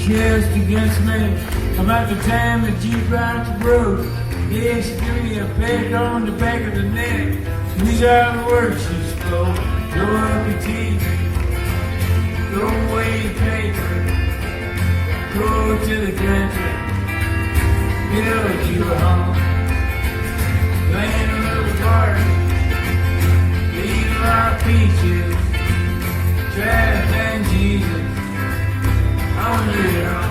chest against me about the time that you brought the road. Yeah, she gave me a peck on the back of the neck. These are the words she spoke. Throw up your teeth, throw away your paper, go to the country, build you a home, plant a little garden, eat a lot of peaches, try to find Jesus on your own.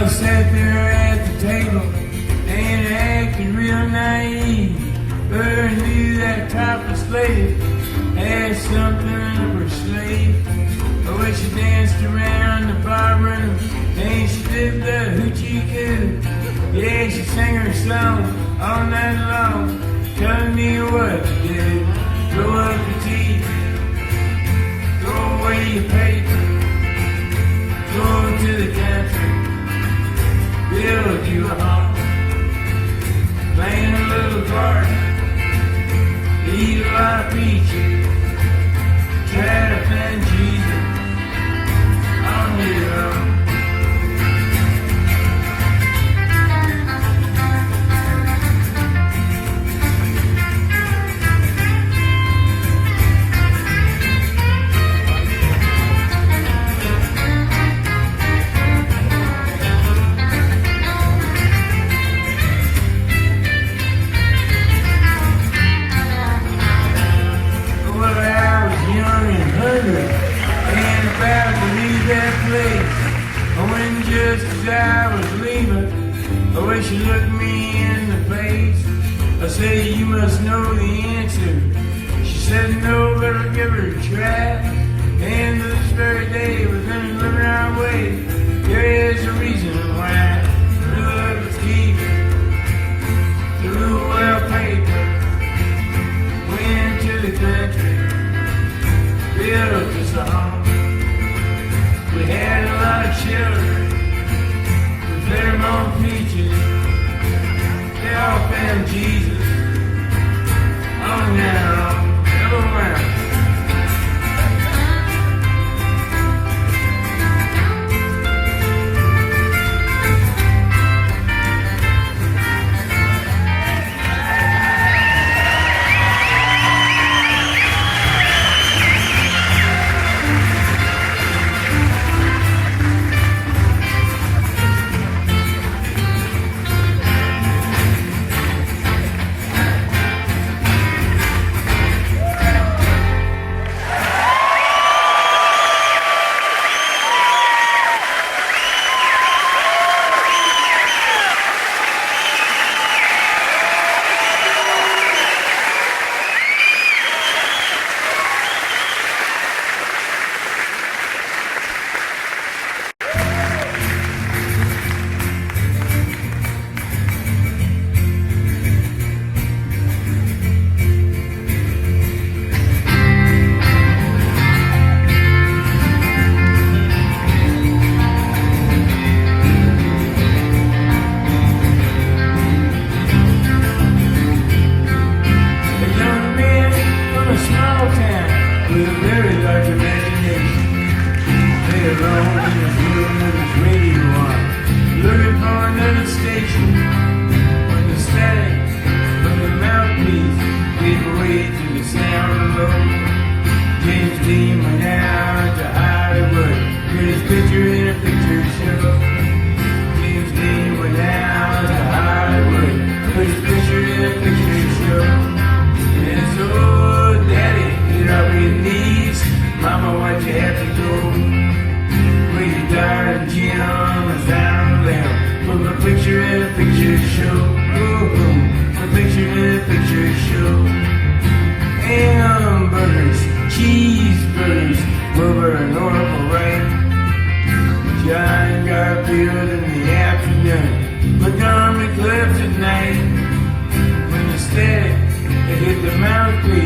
Sat there at the table and acting real naive. Her knew that topless lady had something up her sleeve. But when she danced around the bar room and she did the hoochie coo, yeah, she sang her song all night long, telling me what to do. Throw up your teeth, throw away your paper, go to the country, build you a home, plant a little garden, eat a lot of peaches, try to find Jesus on your own. Just as I was leaving, oh, when she looked me in the face, I said, you must know the answer. She said, no, but I'll give her a try. And this very day, we're gonna look our way. There is a reason why. Threw up the TV, threw well paper, went to the country, built us a home. We had a lot of children. They're on peaches, they all found Jesus on their own. Hello, man. picture show. And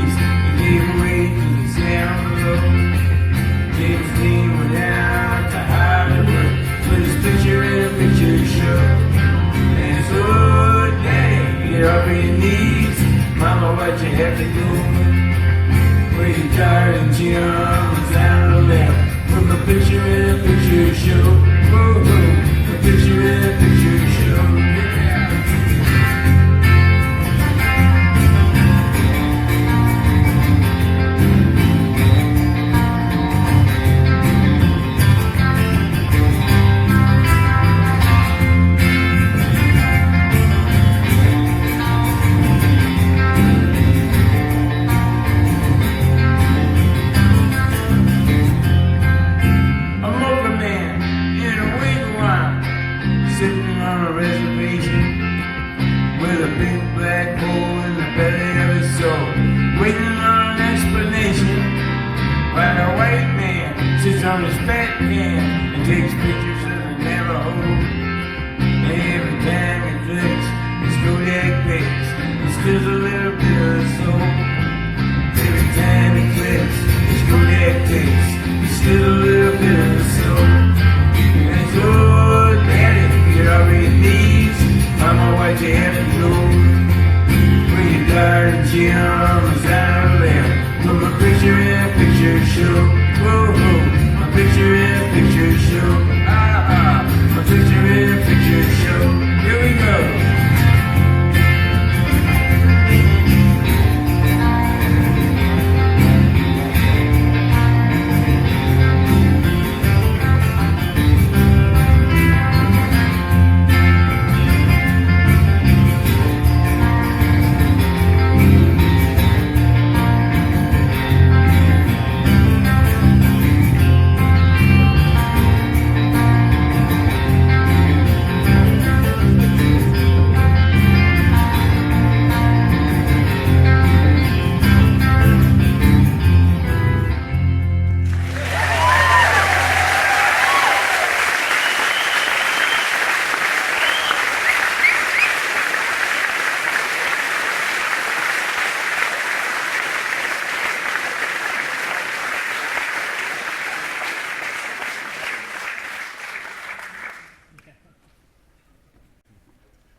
knees. He gave away to the sound below. James Dean went out to Hollywood with his picture in a picture show. And so, Daddy, get off of your knees. Mama, what you have to do? Where you darling Jim was out of the left. From a picture in a picture show. Whoa, a picture in a picture show. On his fat can and takes pictures of the Navajo. Every time he clicks his Kodak pics, he steals a little bit of his soul. Every time he clicks his Kodak pics, he steals a little bit of his soul. And so, Daddy, get off your knees. Mama, what you have to do? When your darling Jim is out of there, from a picture in a picture show. Whoa, whoa. Picture in a picture show. A picture in a picture show. Here we go.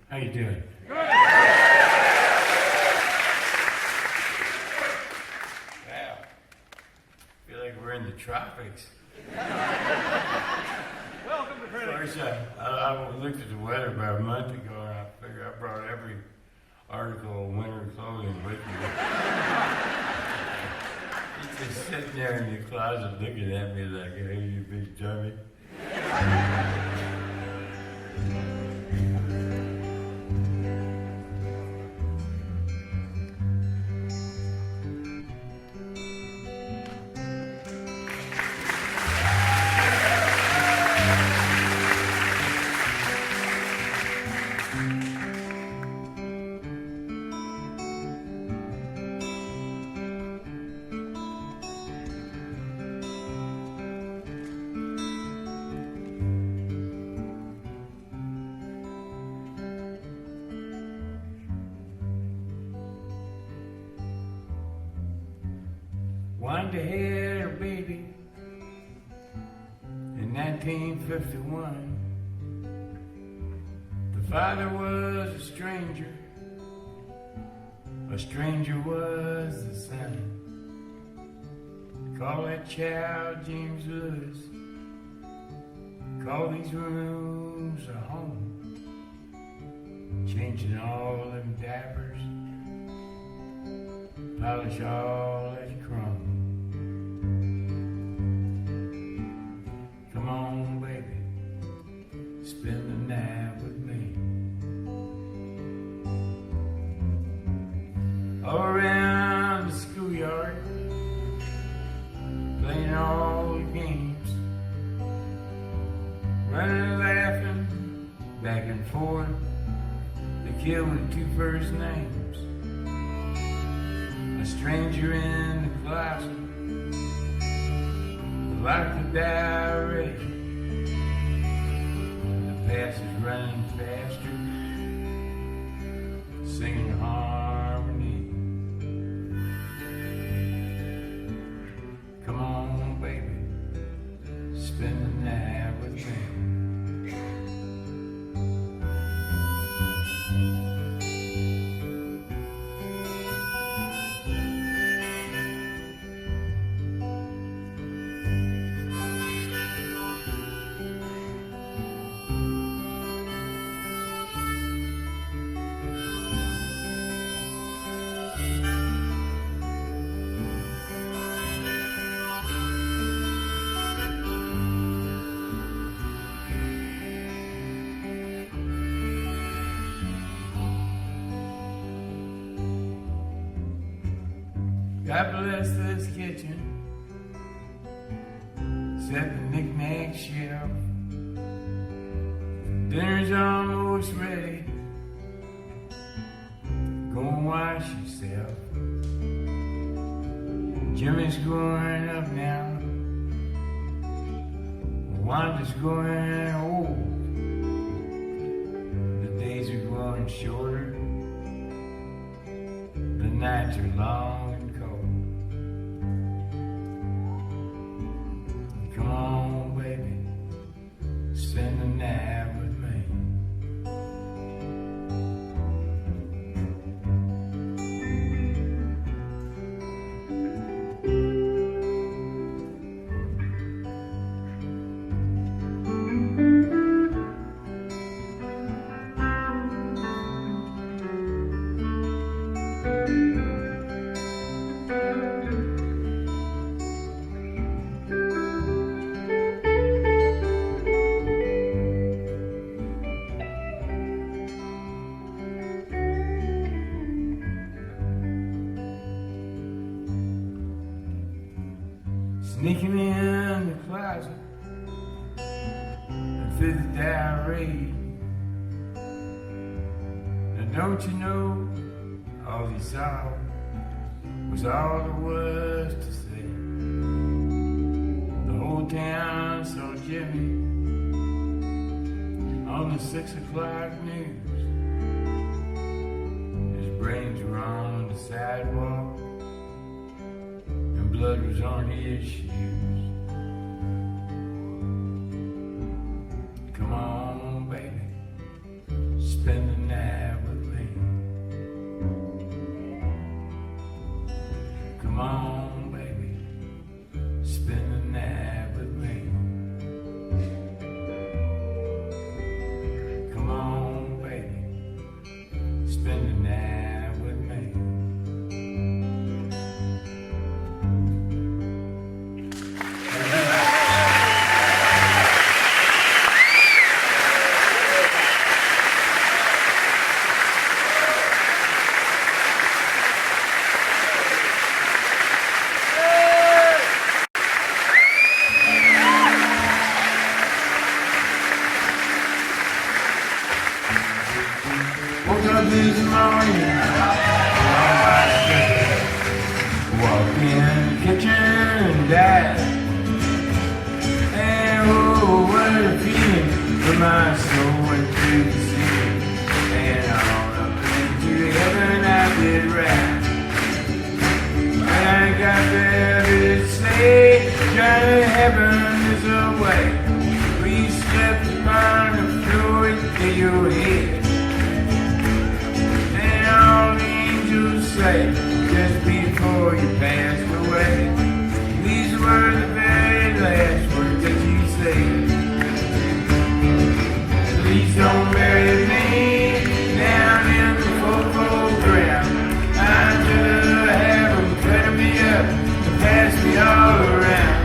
How you doing? Good. Wow. Feel like we're in the tropics. Welcome to Fredericton. Of course, I looked at the weather about a month ago, and I figured I brought every article of winter clothing with me. He's just sitting there in the closet looking at me like, hey, you big dummy. Wanda had her baby in 1951. The father was a stranger was the son. Call that child James Lewis. Call these rooms a home. Changing all them diapers, polish all that chrome. Come on, baby, spend the night with me. All around the schoolyard, playing all the games, running and laughing, back and forth, the kid with two first names. A stranger in the closet, like the diary. The past is running faster, singing harmony. God bless this kitchen. Set the knick-knack shelf. Dinner's almost ready. Go and wash yourself. Jimmy's growing up now. Wanda's growing old. The days are growing shorter. The nights are long and cold. Come on, baby, spend the night with me. Sneaking in the closet and through the diary. Now don't you know, all he saw was all there was to see. The whole town saw Jimmy on the 6 o'clock news. His brains were on the sidewalk. Blood was on his shoes. Come on, baby, spend the night with me. Come on, baby, spend the night with me. Come on, baby, spend the night with me. Woke up this morning, walked in the kitchen and died. And oh, what a feeling for my soul went through the sea. And on up into heaven I did ride. When I got there, it said, Johnny, heaven is away. We slept upon the floor to your head. Say, just before you passed away, these were the very last words that you said. Please don't bury me down in the cold ground. I just have them cut me up and pass me all around.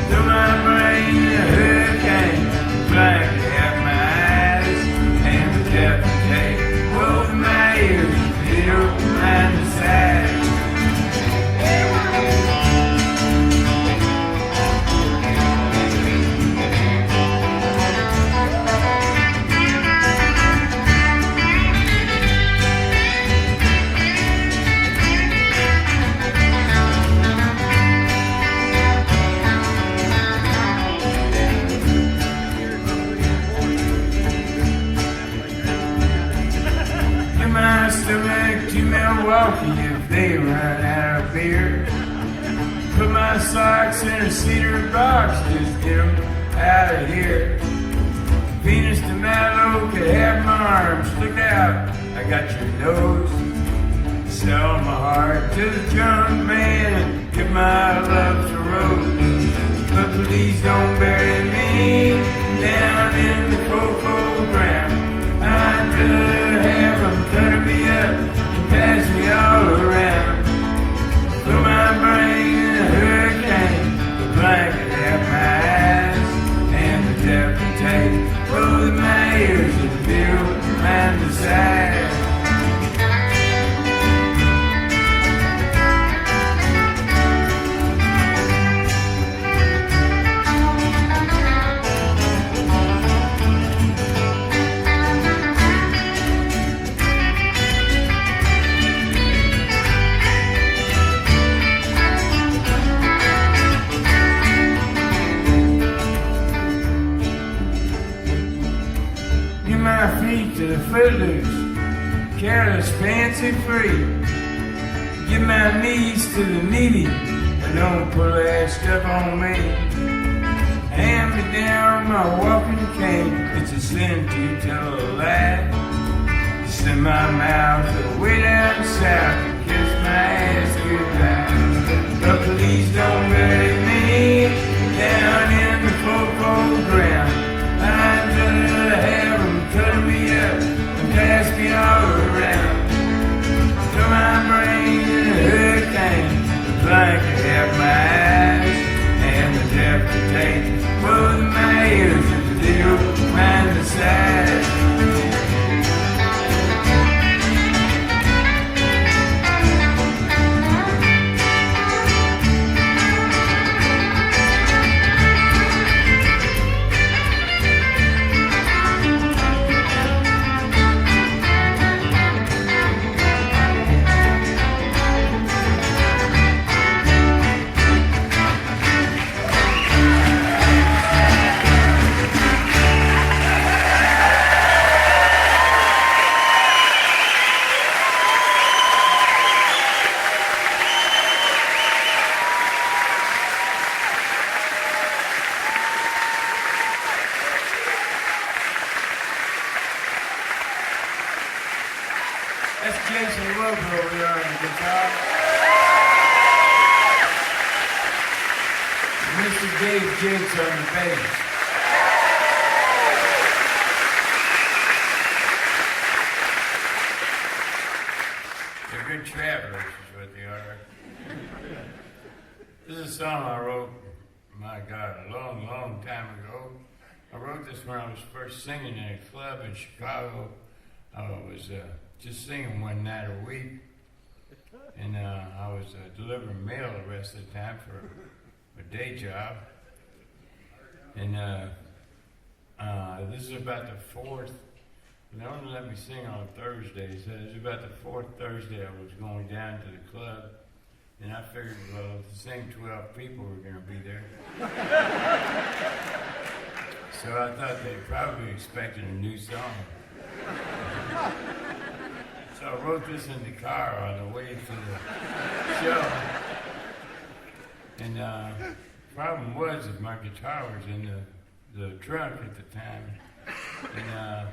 Through my brain a hurricane, blank out my eyes, and the death tape over my ears. And sad. You might still make to Milwaukee if they run out of beer. Put my socks in a cedar box, just get them out of here. Venus de Malo could have my arms, look out, I got your nose. Sell my heart to the junk man and give my love to Rose. But please don't bury me down in the cocoa ground. I could have them cut me up and pass me all around. Through my brain a hurricane, the blanket at my eyes, and the deafening tape over my ears and feel and decide. footloose, careless, fancy free. Give my knees to the needy, but don't put that stuff on me. Hand me down my walking cane, it's a sin to tell a lie. Send my mouth way down south and kiss my ass goodbye. But please don't bury me down in the cold ground. I'm gonna have them cut me up and pass me all around. Throw my brain in a hurricane, the blanket have my eyes, and the death to take both my ears and still find the side. Jigs on the bass. They're good travelers is what they are. This is a song I wrote, my God, a long time ago. I wrote this when I was first singing in a club in Chicago. I was just singing one night a week. And I was delivering mail the rest of the time for a day job. And this is about the fourth. They only let me sing on Thursdays. So it was about the fourth Thursday I was going down to the club. And I figured, well, the same 12 people were going to be there. So I thought they probably expected a new song. So I wrote this in the car on the way to the show. And problem was that my guitar was in the trunk at the time. And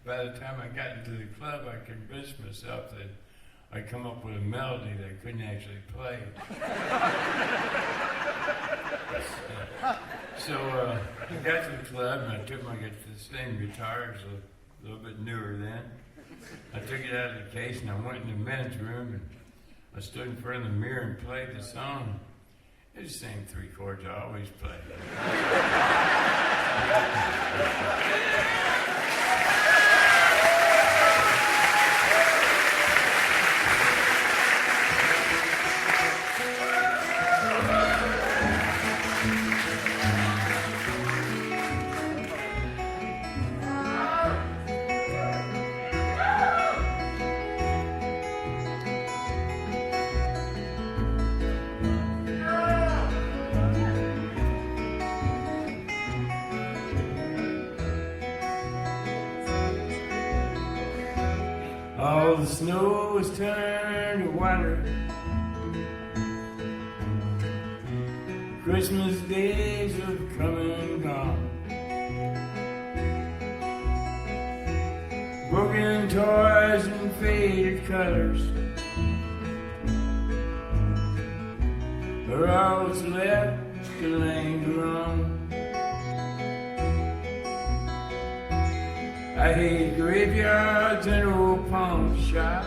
by the time I got into the club, I convinced myself that I'd come up with a melody that I couldn't actually play. So I got to the club and I took the same guitar, it was a little bit newer then. I took it out of the case and I went in the men's room and I stood in front of the mirror and played the song. It's the same 3 chords I always play. All the snow has turned to water. Christmas days have come and gone. Broken toys and faded colors are all that's left to linger on. I hate graveyards and old pawn shops,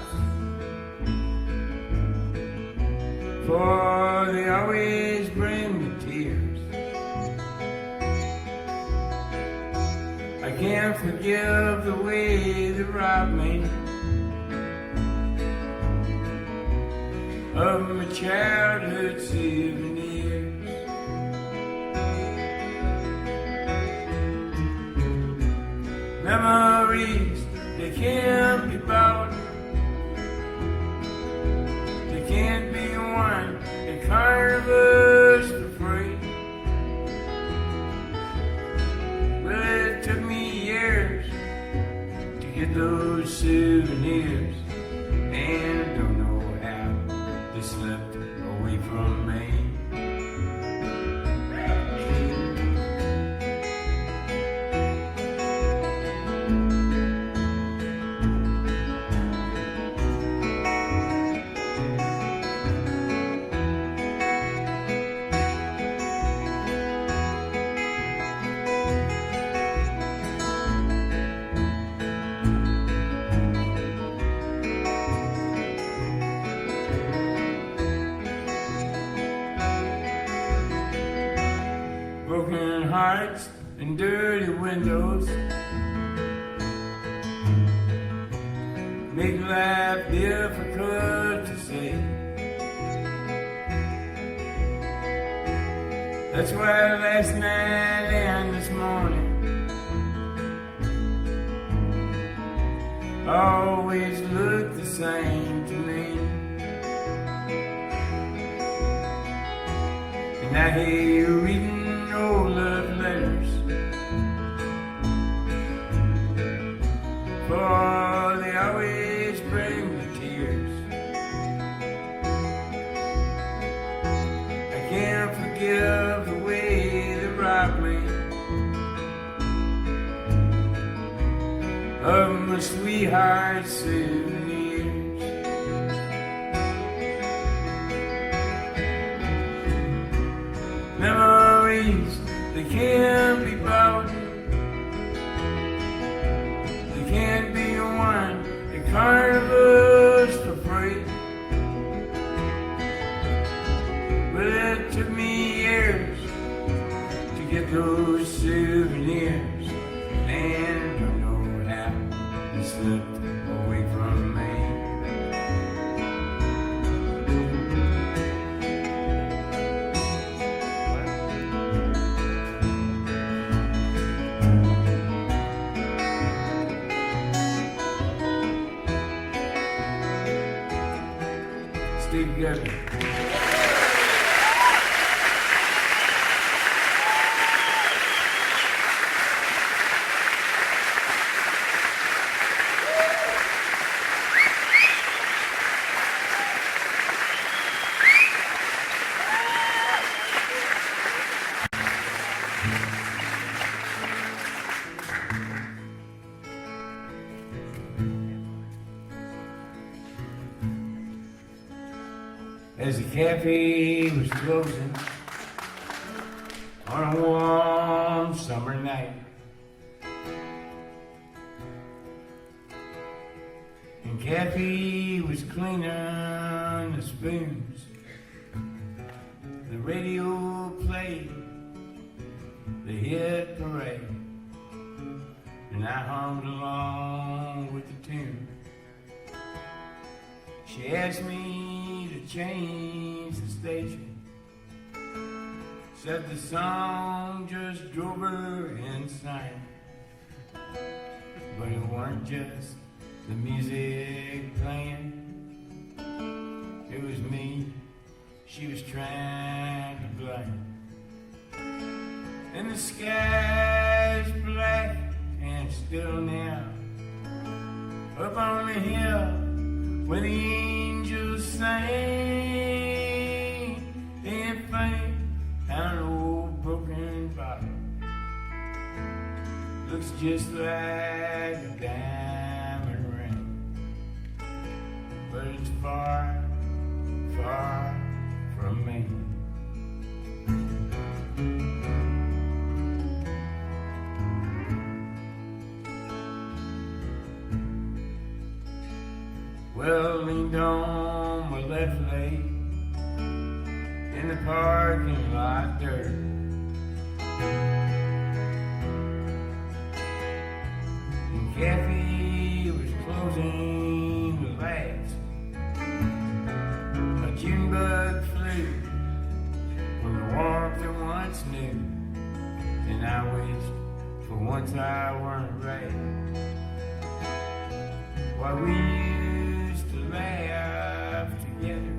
for they always bring me tears. I can't forgive the way they robbed me of my childhood souvenirs. Memories, they can't be bought, they can't be won in carnivals for free. Well, it took me years to get those from Maine. Broken hearts and dirty windows make life difficult to see. That's why last night and this morning always look the same to me. And I hear you reading old love letters, for they always bring the tears. I can't forgive the way they robbed me of my sweetheart's souvenirs. Memories, they can't be bought, they can't be won at carnivals for free. But it took me years to get those souvenirs, and don't know how they slipped away from me. Stay together. As the cafe was closing on a warm summer night, and Kathy was cleaning the spoons, the radio played the hit parade, and I hummed along with the tune. She asked me to change the station, said the song just drove her insane. But it weren't just the music playing, it was me she was trying to blame. And the sky's black and still now, up on the hill where the angels sing, and faint an old broken bottle looks just like a diamond ring, but it's far, far from me. Well, leaned on my left leg in the parking lot dirt, and Kathy was closing the lights. A June bug flew from the warmth I once knew, and I wished for once I weren't right. Why we used to laugh together,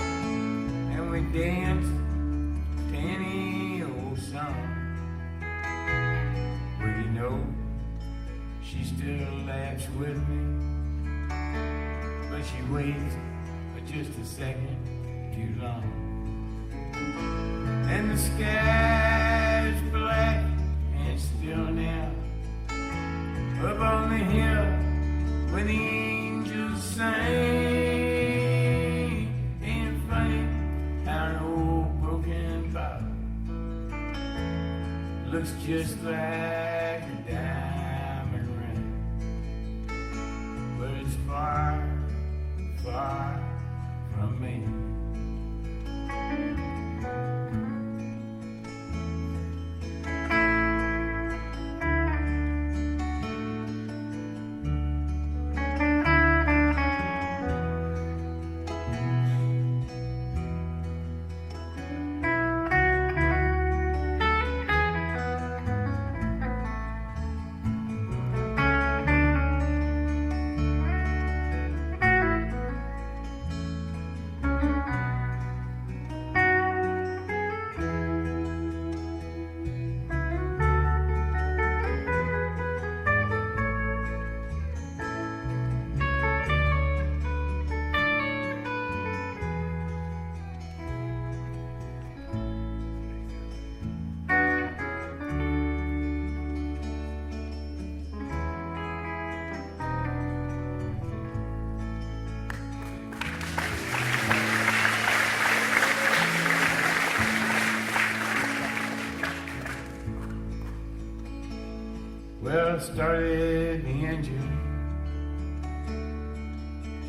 and we danced to any old song. Well, you know, she still laughs with me, but she waits for just a second too long. And the sky's black and still now. Up on the hill where the angels sing. Ain't it funny how an old broken bottle looks just like a diamond ring, but it's far, far from me. Well, I started the engine.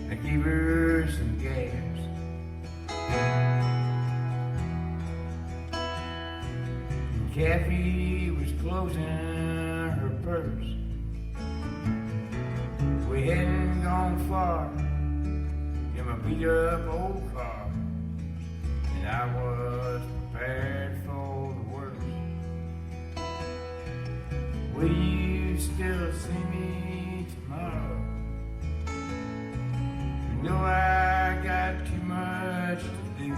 I gave her some gas. And Kathy was closing her purse. We hadn't gone far in my beat up old car, and I was prepared for the worst. Will you still see me tomorrow? You know I got too much to do.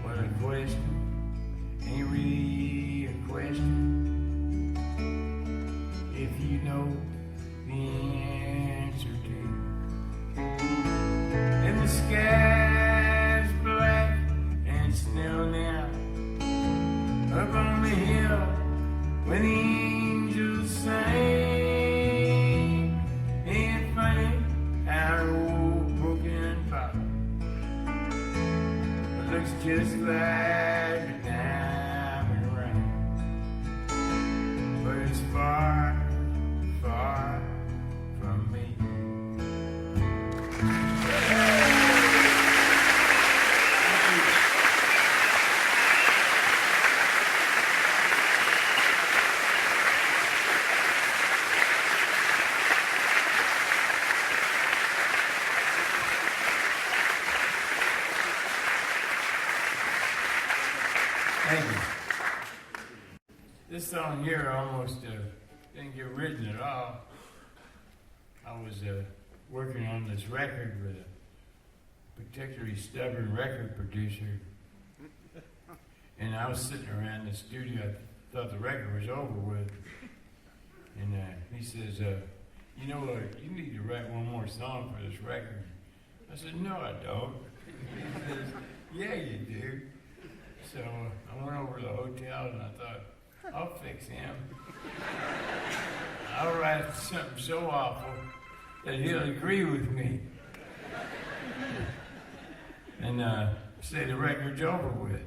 Well, a question ain't really a question if you know the answer to. And the sky's black and still now. Up on the hill when the angels sing. Ain't it funny how an old broken bottle looks just like a diamond ring, but it's far, far from me. Thank you. This song here almost didn't get written at all. I was working on this record with a particularly stubborn record producer, and I was sitting around the studio. I thought the record was over with, and he says, you know what, you need to write one more song for this record. I said, no, I don't. He says, yeah, you do. So I went over to the hotel and I thought, I'll fix him. I'll write something so awful that he'll agree with me. And say the record's over with.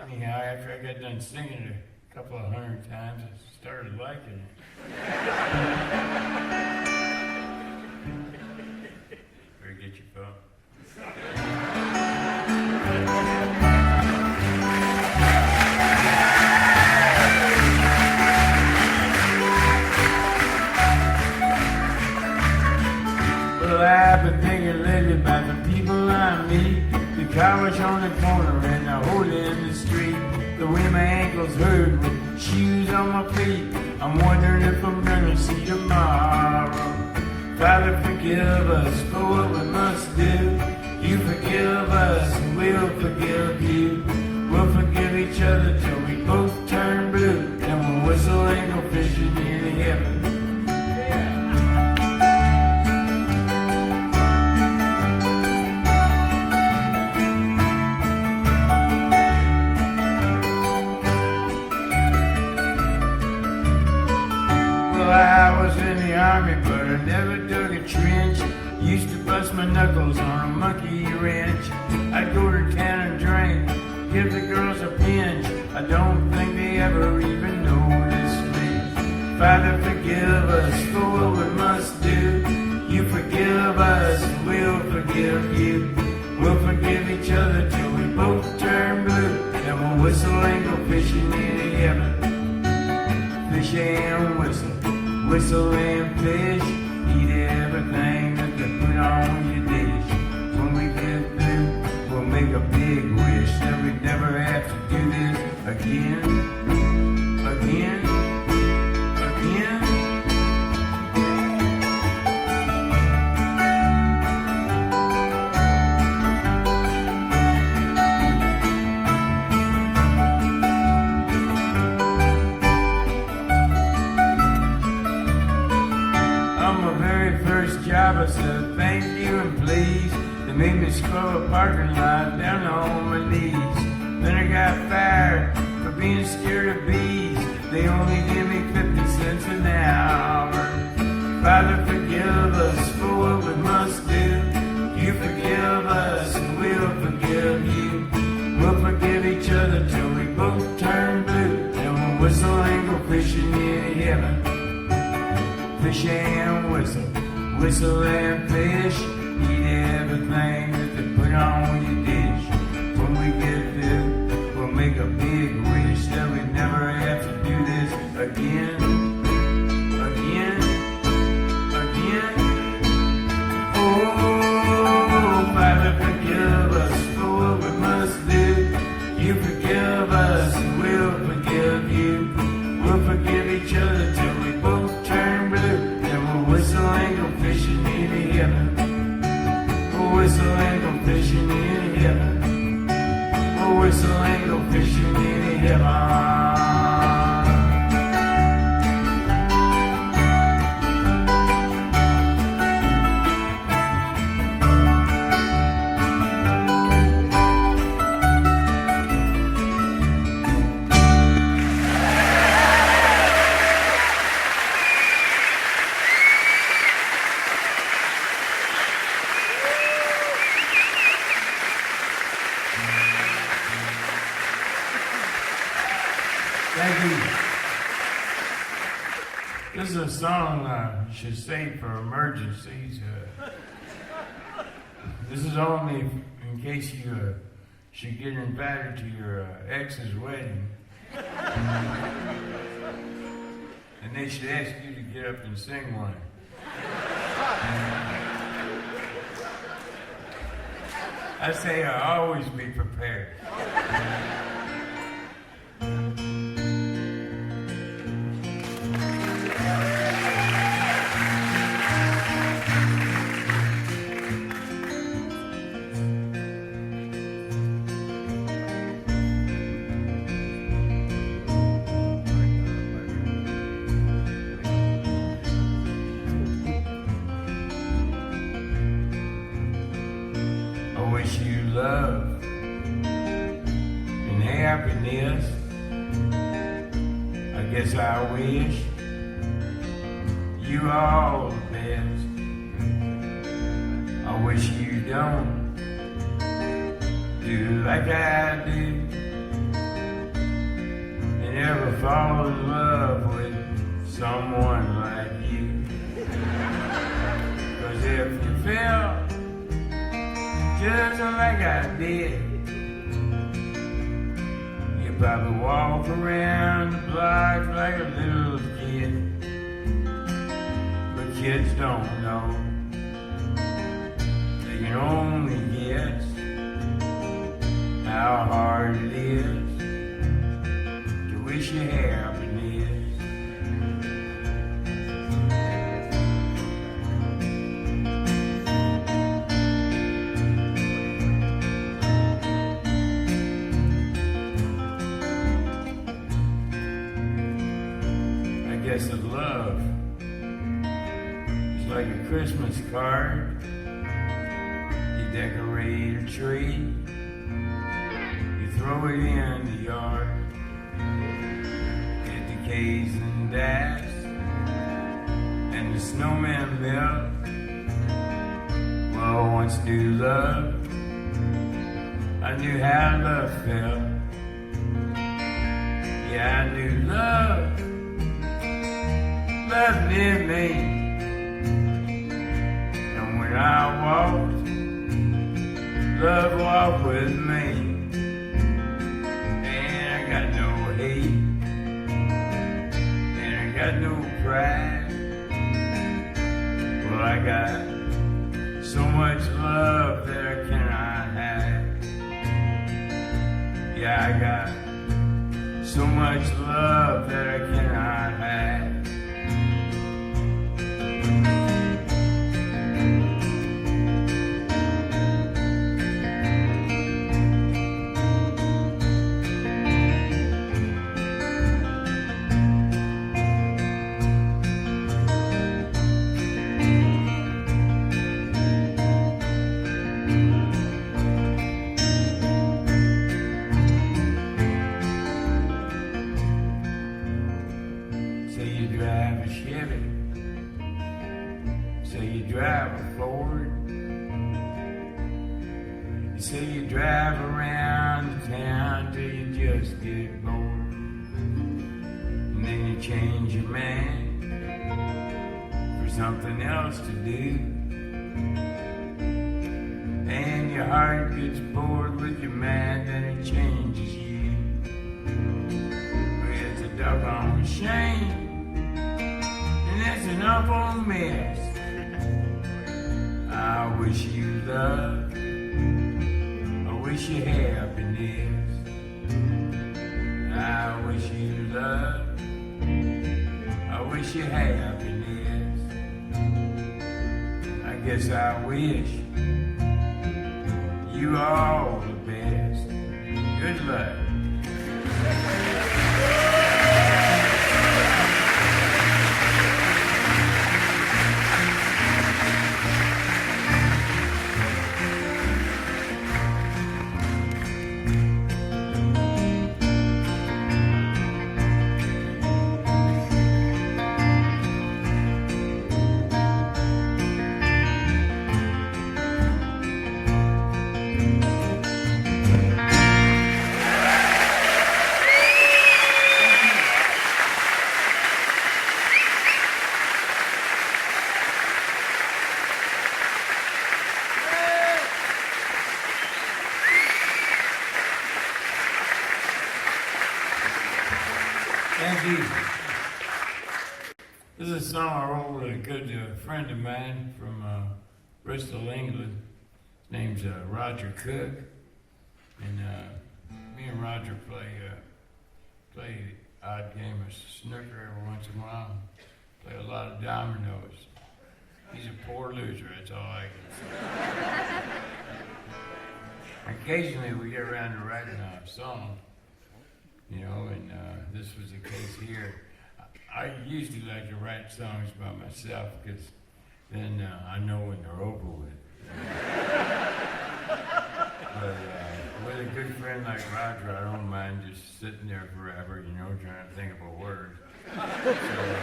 Anyhow, after I got done singing it a couple of hundred times, I started liking it. Better get your phone. Well, I've been thinking lately about the people I meet. The couch on the corner and the hole in the street. The way my ankles hurt with shoes on my feet. I'm wondering if I'm gonna see tomorrow. Father, forgive us for what we must do. You forgive us and we'll forgive you. We'll forgive each other till we both turn blue. And we'll whistle and go fishing in heaven. my knuckles on a monkey wrench. I'd go to town and drink, give the girls a pinch. I don't think they ever even noticed me. Father, forgive us for what we must do. You forgive us, we'll forgive you. We'll forgive each other till we both turn blue. And we'll whistle and go fishing in heaven. Fish and whistle, whistle and fish. Eat everything that they put on your dish. When we get through, we'll make a big wish that we never have to do this again, again, again. Job, I said thank you and please. They made me scrub a parking lot down on my knees. Then I got fired for being scared of bees. They only give me 50 cents an hour. Father, forgive us for what we must do. You forgive us and we'll forgive you. We'll forgive each other till we both turn blue. And we'll whistle and go fishing in heaven. Fish and whistle, whistle and fish. Eat everything that they put on your dish. When we get through, we'll make a big wish that we never have to do this again, again, again. Oh, Father, forgive us for what we must do. You forgive us and we'll forgive you. We'll forgive each other till we both turn blue. And we'll whistle and go fishing in heaven. We'll whistle and go fishing in heaven. We'll whistle and go fishing in heaven. This is a song I should say for emergencies. This is only in case you should get invited to your ex's wedding. And they should ask you to get up and sing one. I say always be prepared. Love and happiness. I guess I wish you all the best. I wish you don't do like I do and ever fall in love with someone like you. 'Cause if you fell just like I did, you probably walk around the block like a little kid. But kids don't know. They can only guess how hard it is to wish you happiness. Of love is like a Christmas card. You decorate a tree, you throw it in the yard. It decays and dies, and the snowman melt Oh, once knew love. I knew how love felt. Yeah, I knew love. Love near me. And when I walked, love walked with me. And I got no hate. And I got no pride. Well, I got so much love that I cannot hide. Yeah, I got so much love that I cannot hide. Say you drive around the town till you just get bored, and then you change your mind for something else to do, and your heart gets bored with your mind and it changes you. Well, it's a doggone shame, and it's an awful mess. I wish you love. I wish you happiness. I wish you love. I wish you happiness. I guess I wish you all the best. Good luck. Thank you. This is a song I wrote with a good friend of mine from Bristol, England. His name's Roger Cook. And me and Roger play odd game of snooker every once in a while. Play a lot of dominoes. He's a poor loser, that's all I can say. Occasionally we get around to writing a song. You know, and this was the case here. I usually like to write songs by myself because then I know when they're over with. But with a good friend like Roger, I don't mind just sitting there forever, you know, trying to think of a word. So,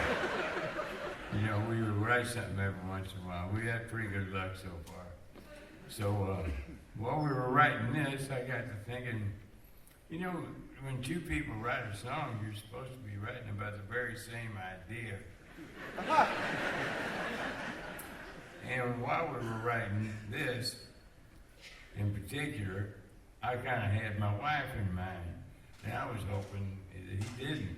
you know, we would write something every once in a while. We had pretty good luck so far. So while we were writing this, I got to thinking, you know, when two people write a song, you're supposed to be writing about the very same idea. And while we were writing this, in particular, I kind of had my wife in mind, and I was hoping that he didn't.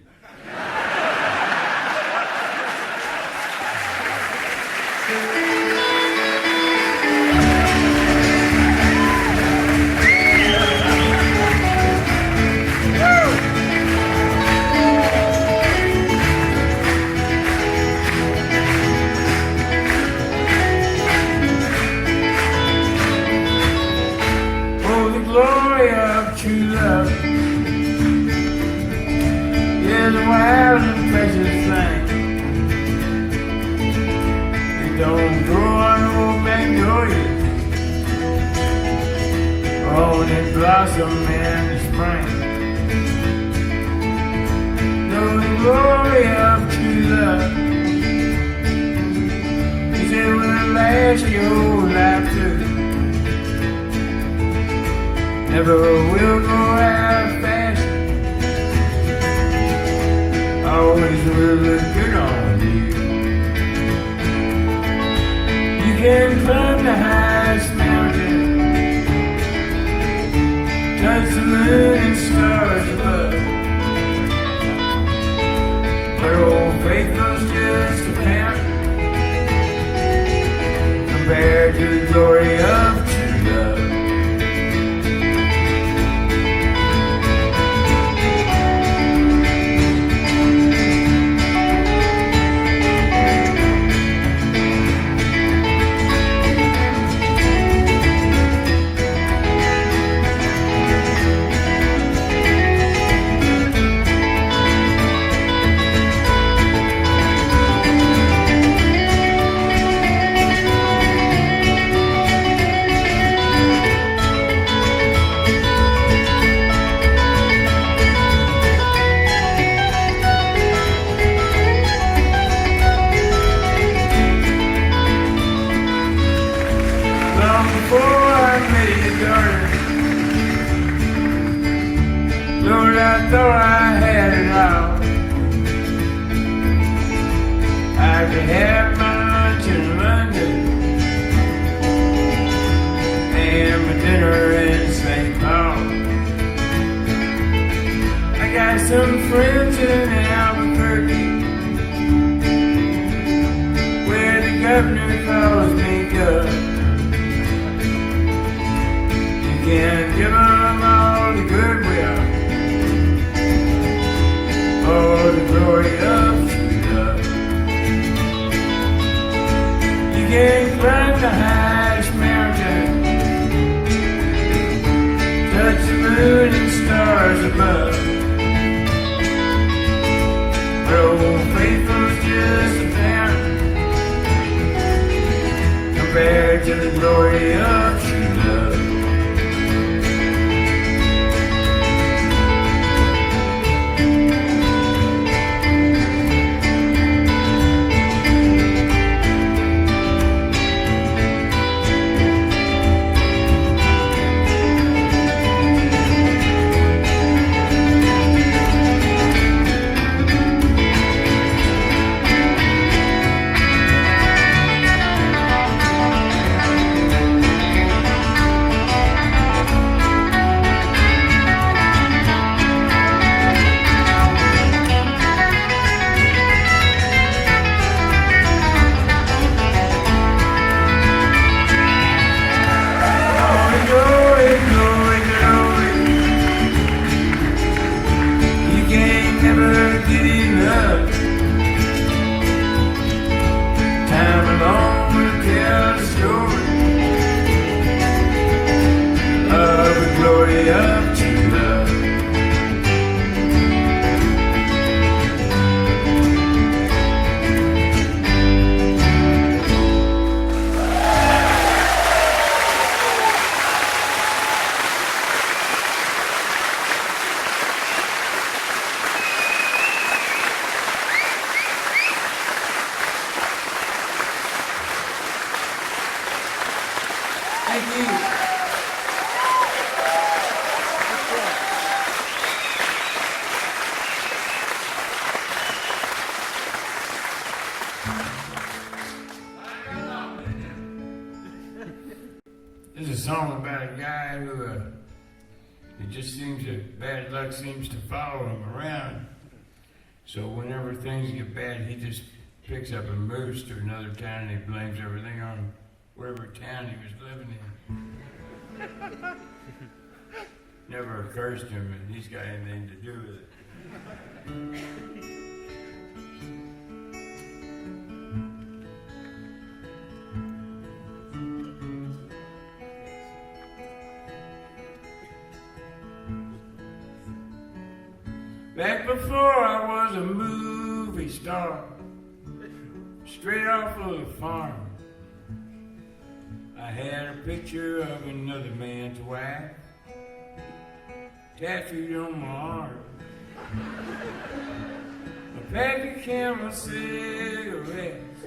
Blossom in the spring. Know the glory of true love is everywhere. gonna last your life too. Never will go out of fashion. Always will look good on you. You can climb the highest mountain, touch the moon and stars above. But old faith was just a count compared to the glory of true love. Lord, I thought I had it all. I could have my lunch in London and my dinner in St. Paul. I got some friends in Albuquerque where the governor calls me Gov. You can give them all the goodwill, all the glory of true love. You can climb the highest mountain, touch the moon and stars above. But old faithful's just a fountain compared to the glory of true love. This is a song about a guy who it just seems that bad luck seems to follow him around. So whenever things get bad, he just picks up and moves to another town and he blames everything on whatever town he was living in. Never occurs to him that he's got anything to do with it. Back before I was a movie star, straight off of the farm, I had a picture of another man's wife tattooed on my arm. A pack of Camel cigarettes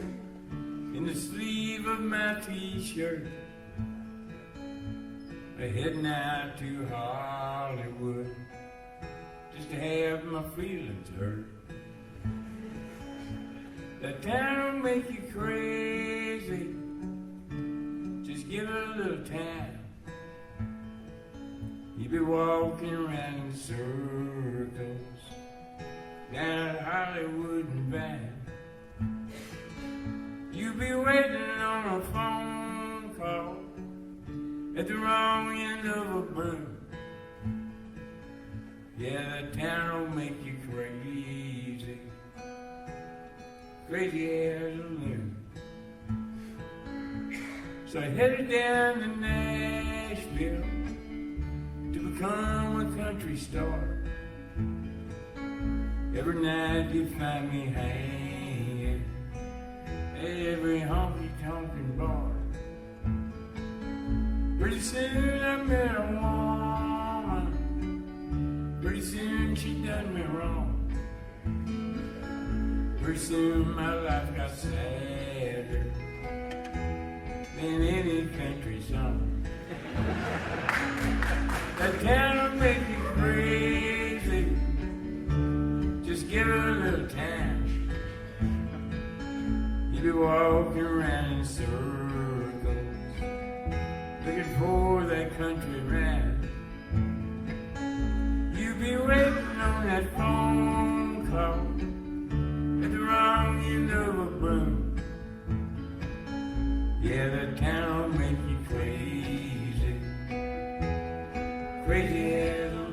in the sleeve of my t-shirt. Heading out to Hollywood just to have my feelings hurt. That town will make you crazy, just give it a little time. You'll be walking around in circles down at Hollywood and Vine. You'll be waiting on a phone call at the wrong end of a broom. Yeah, that town will make you crazy, crazy as a loon. So I headed down to Nashville to become a country star. Every night you find me hanging at every honky-tonkin' bar. Pretty soon I met a woman, pretty soon she done me wrong. Pretty soon my life got sadder than any country song. That town will make you crazy, just give it a little time. You'll be walking around in circles, looking for that country ride. You'll be waiting on that phone call at the wrong end of a broom. Yeah, that town will make you crazy, crazy as a loon.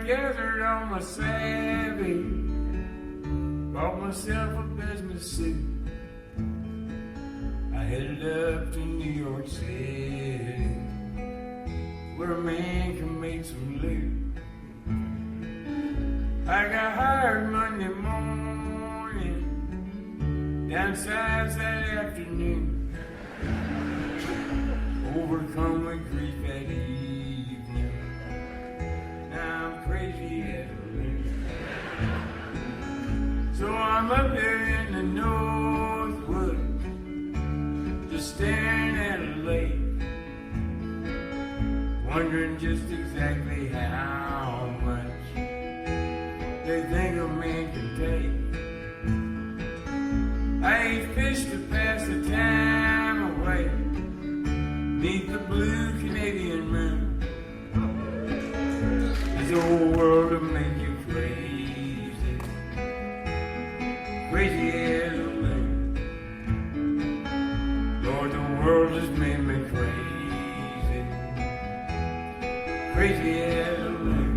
Gathered all my savvy, bought myself a business suit. I headed up to New York City, where a man can make some loot. I got hired Monday morning, down south that afternoon, overcome with grief that evening. I'm crazy as a loon. So I'm up there in the north woods, just staring at a lake, wondering just exactly how much they think a man can take. I ate fish to pass the time away, neath the blue Canadian moon. The whole world will make you crazy, crazy as a loon. Lord, the world has made me crazy, crazy as a loon.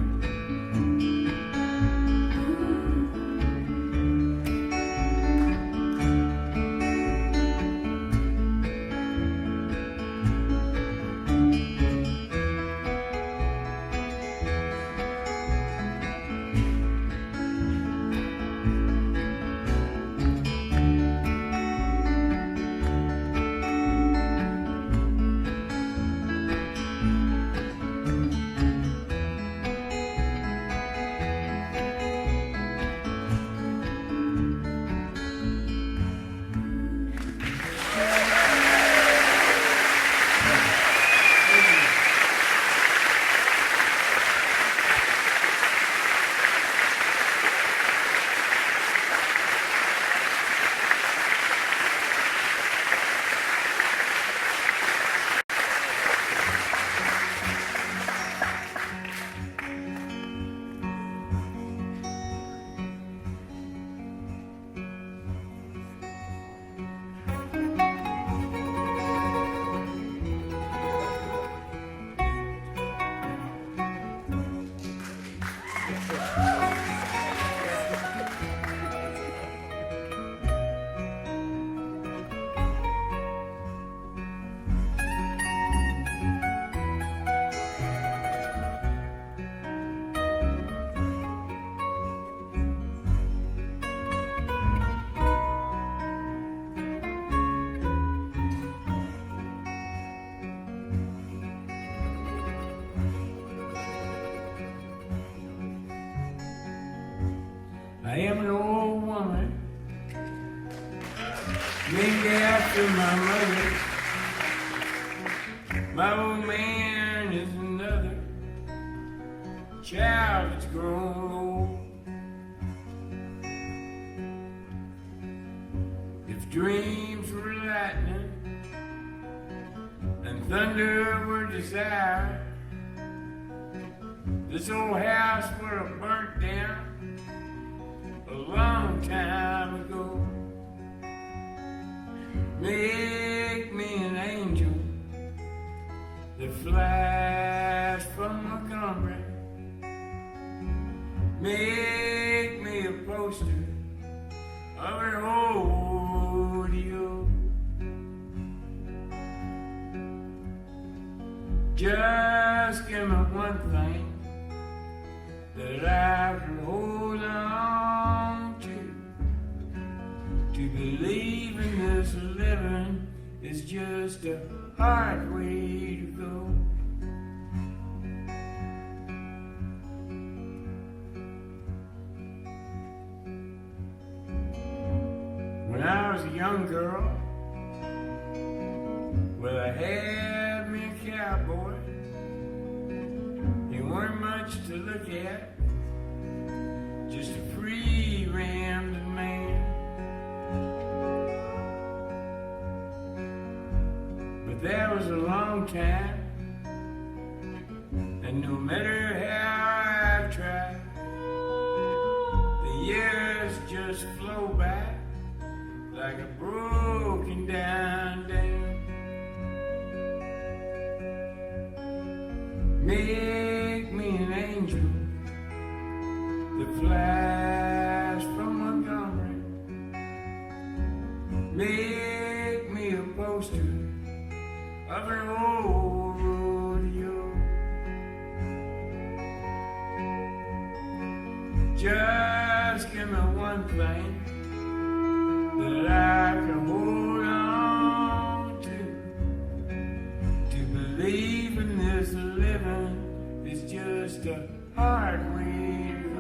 after my mother. My old man is another child that's grown old. If dreams were lightning and thunder were desire, this old house would have burnt down a long time ago. Make me an angel that flies from Montgomery. Make me a poster of an rodeo. Just give me one thing that I can hold on to believe in this living is just a hard way to go. When I was a young girl, well, I had me a cowboy. He weren't much to look at, just a free-rammed man. But that was a long time, and no matter how I tried, the years just flow by like a broken down dam. Make me an angel that flies from Montgomery. Make me a poster of an old rodeo. Just give me one thing that I can hold on to believe in this living is just a hard way to go.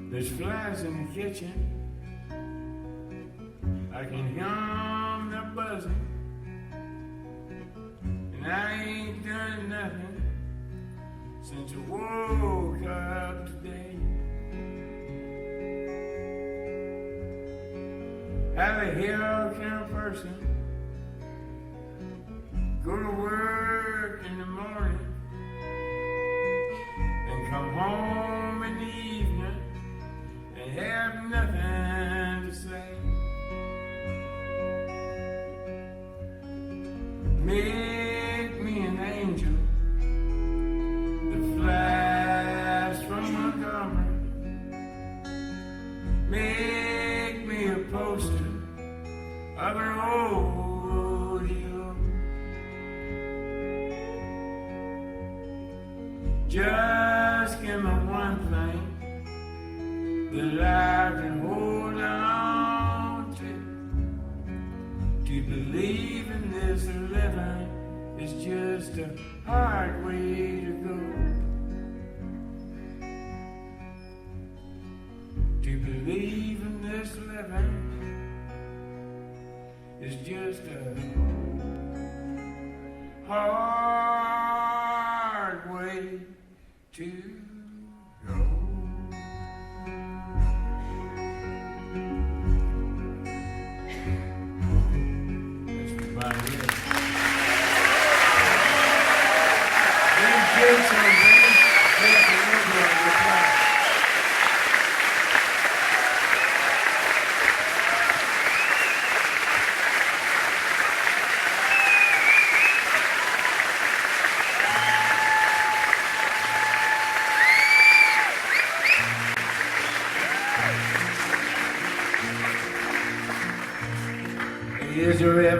There's flies in the kitchen. I can hear them, they're buzzing. And I ain't done nothing since I woke up today. How the hell can a person go to work in the morning and come home in the evening and have nothing to say? Make me an angel that flies from Montgomery. Make me a poster of an old rodeo. Just give me one thing that I can hold on to believe in this living is just a hard way to go. To believe in this living is just a hard way to go. That's about it.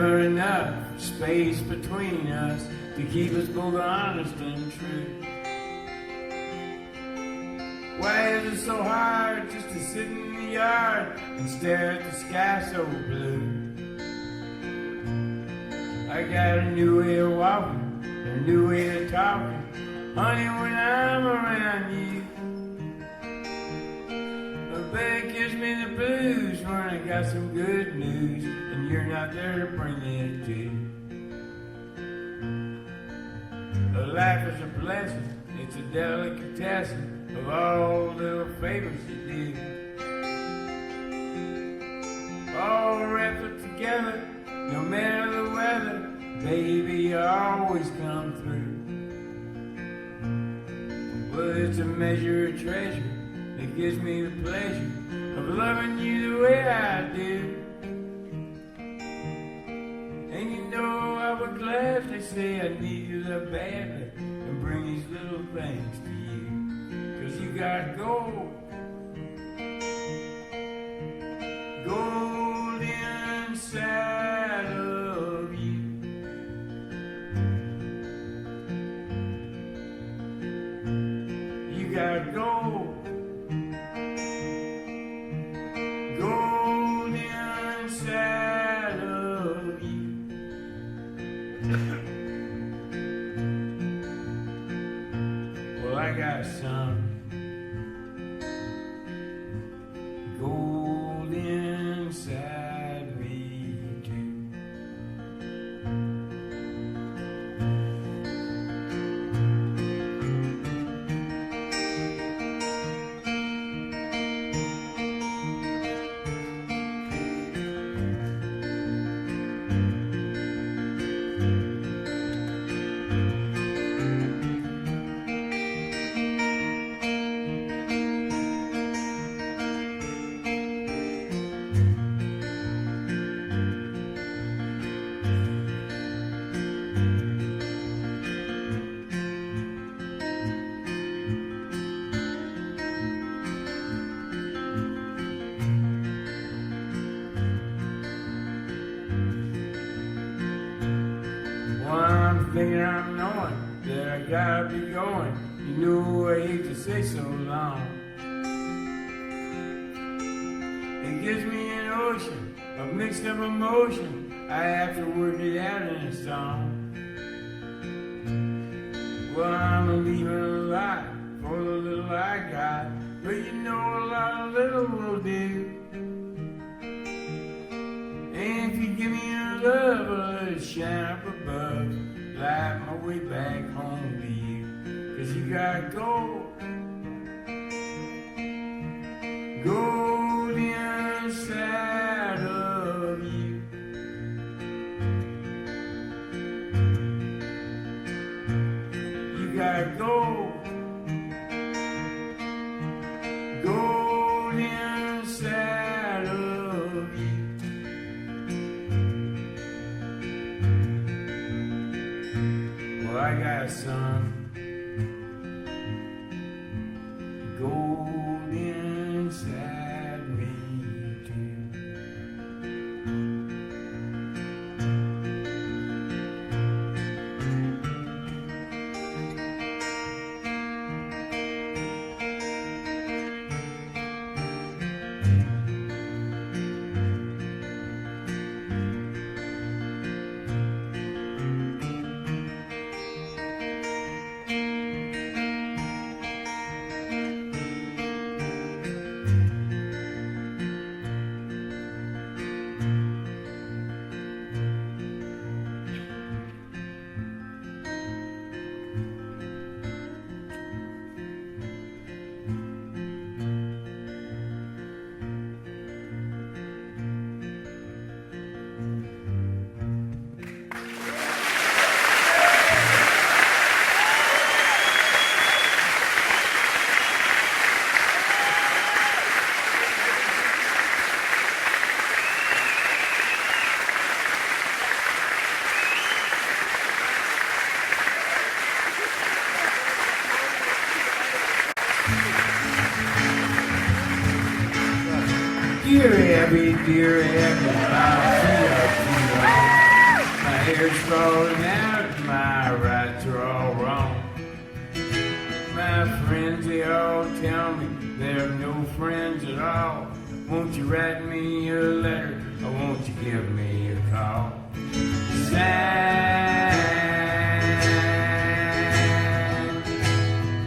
never enough space between us to keep us both honest and true. Why is it so hard just to sit in the yard and stare at the sky so blue? I got a new way of walking, a new way of talking, honey, when I'm around you. But it gives me the blues when I got some good news and you're not there to bring it to. Life is a blessing, it's a delicatessen of all the little favors you do. All wrapped up together, no matter the weather, baby, you always come through. Well, it's a measure of treasure that gives me the pleasure of loving you the way I do. And you know I would gladly say I need you so badly and bring these little things to you. 'Cause you got gold, gold inside of you. You got gold, gold inside of you. Well, I got some gold inside me too. One thing I'm knowing that I gotta be going. You know I hate to say so long. It gives me an ocean of mixed up emotion. I have to work it out in a song. Well, I'm leaving a lot for the little I got, but you know a lot of little will do. And if you give me your love, I'll let it shine up above, light my way back home to you. 'Cause you got gold, gold inside of you. You got gold, gold inside of you. Well, I got some gold inside me too. Dear Abby, I'll see you. hair's falling out, my rights are all wrong. My friends, they all tell me they're no friends at all. Won't you write me a letter, or won't you give me a call? Sad,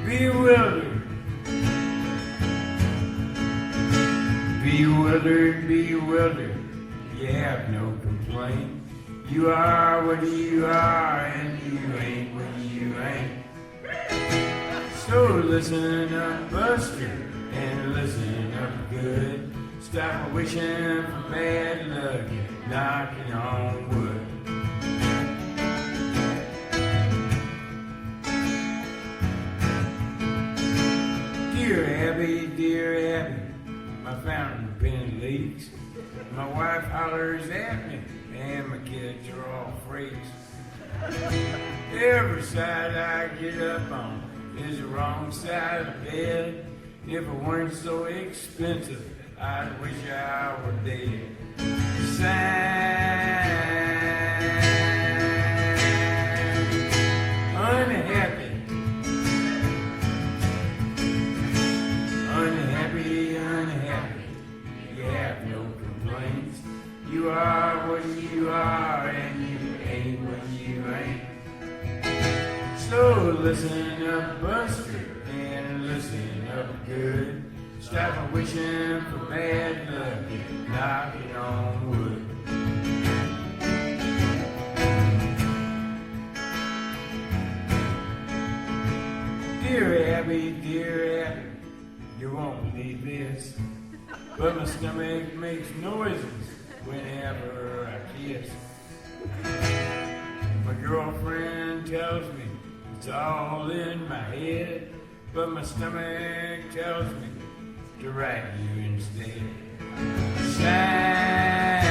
bewildered, bewildered, bewildered. You have no complaint. You are what you are, and you ain't what you ain't. So listen up, Buster, and listen up good. Stop wishing for bad luck and knocking on wood. Dear Abby, my fountain pen leaks. My wife hollers at me, and my kids are all freaks. Every side I get up on is the wrong side of bed. If it weren't so expensive, I wish I were dead. Sad, unhappy, unhappy, unhappy. You have no complaints. You are what you are, and you ain't what you ain't. So listen up, Buster, and listen up good. Stop wishing for bad luck and knocking on wood. Dear Abby, you won't believe this, but my stomach makes noises whenever I kiss. My girlfriend tells me it's all in my head, but my stomach tells me to write you instead. Sad,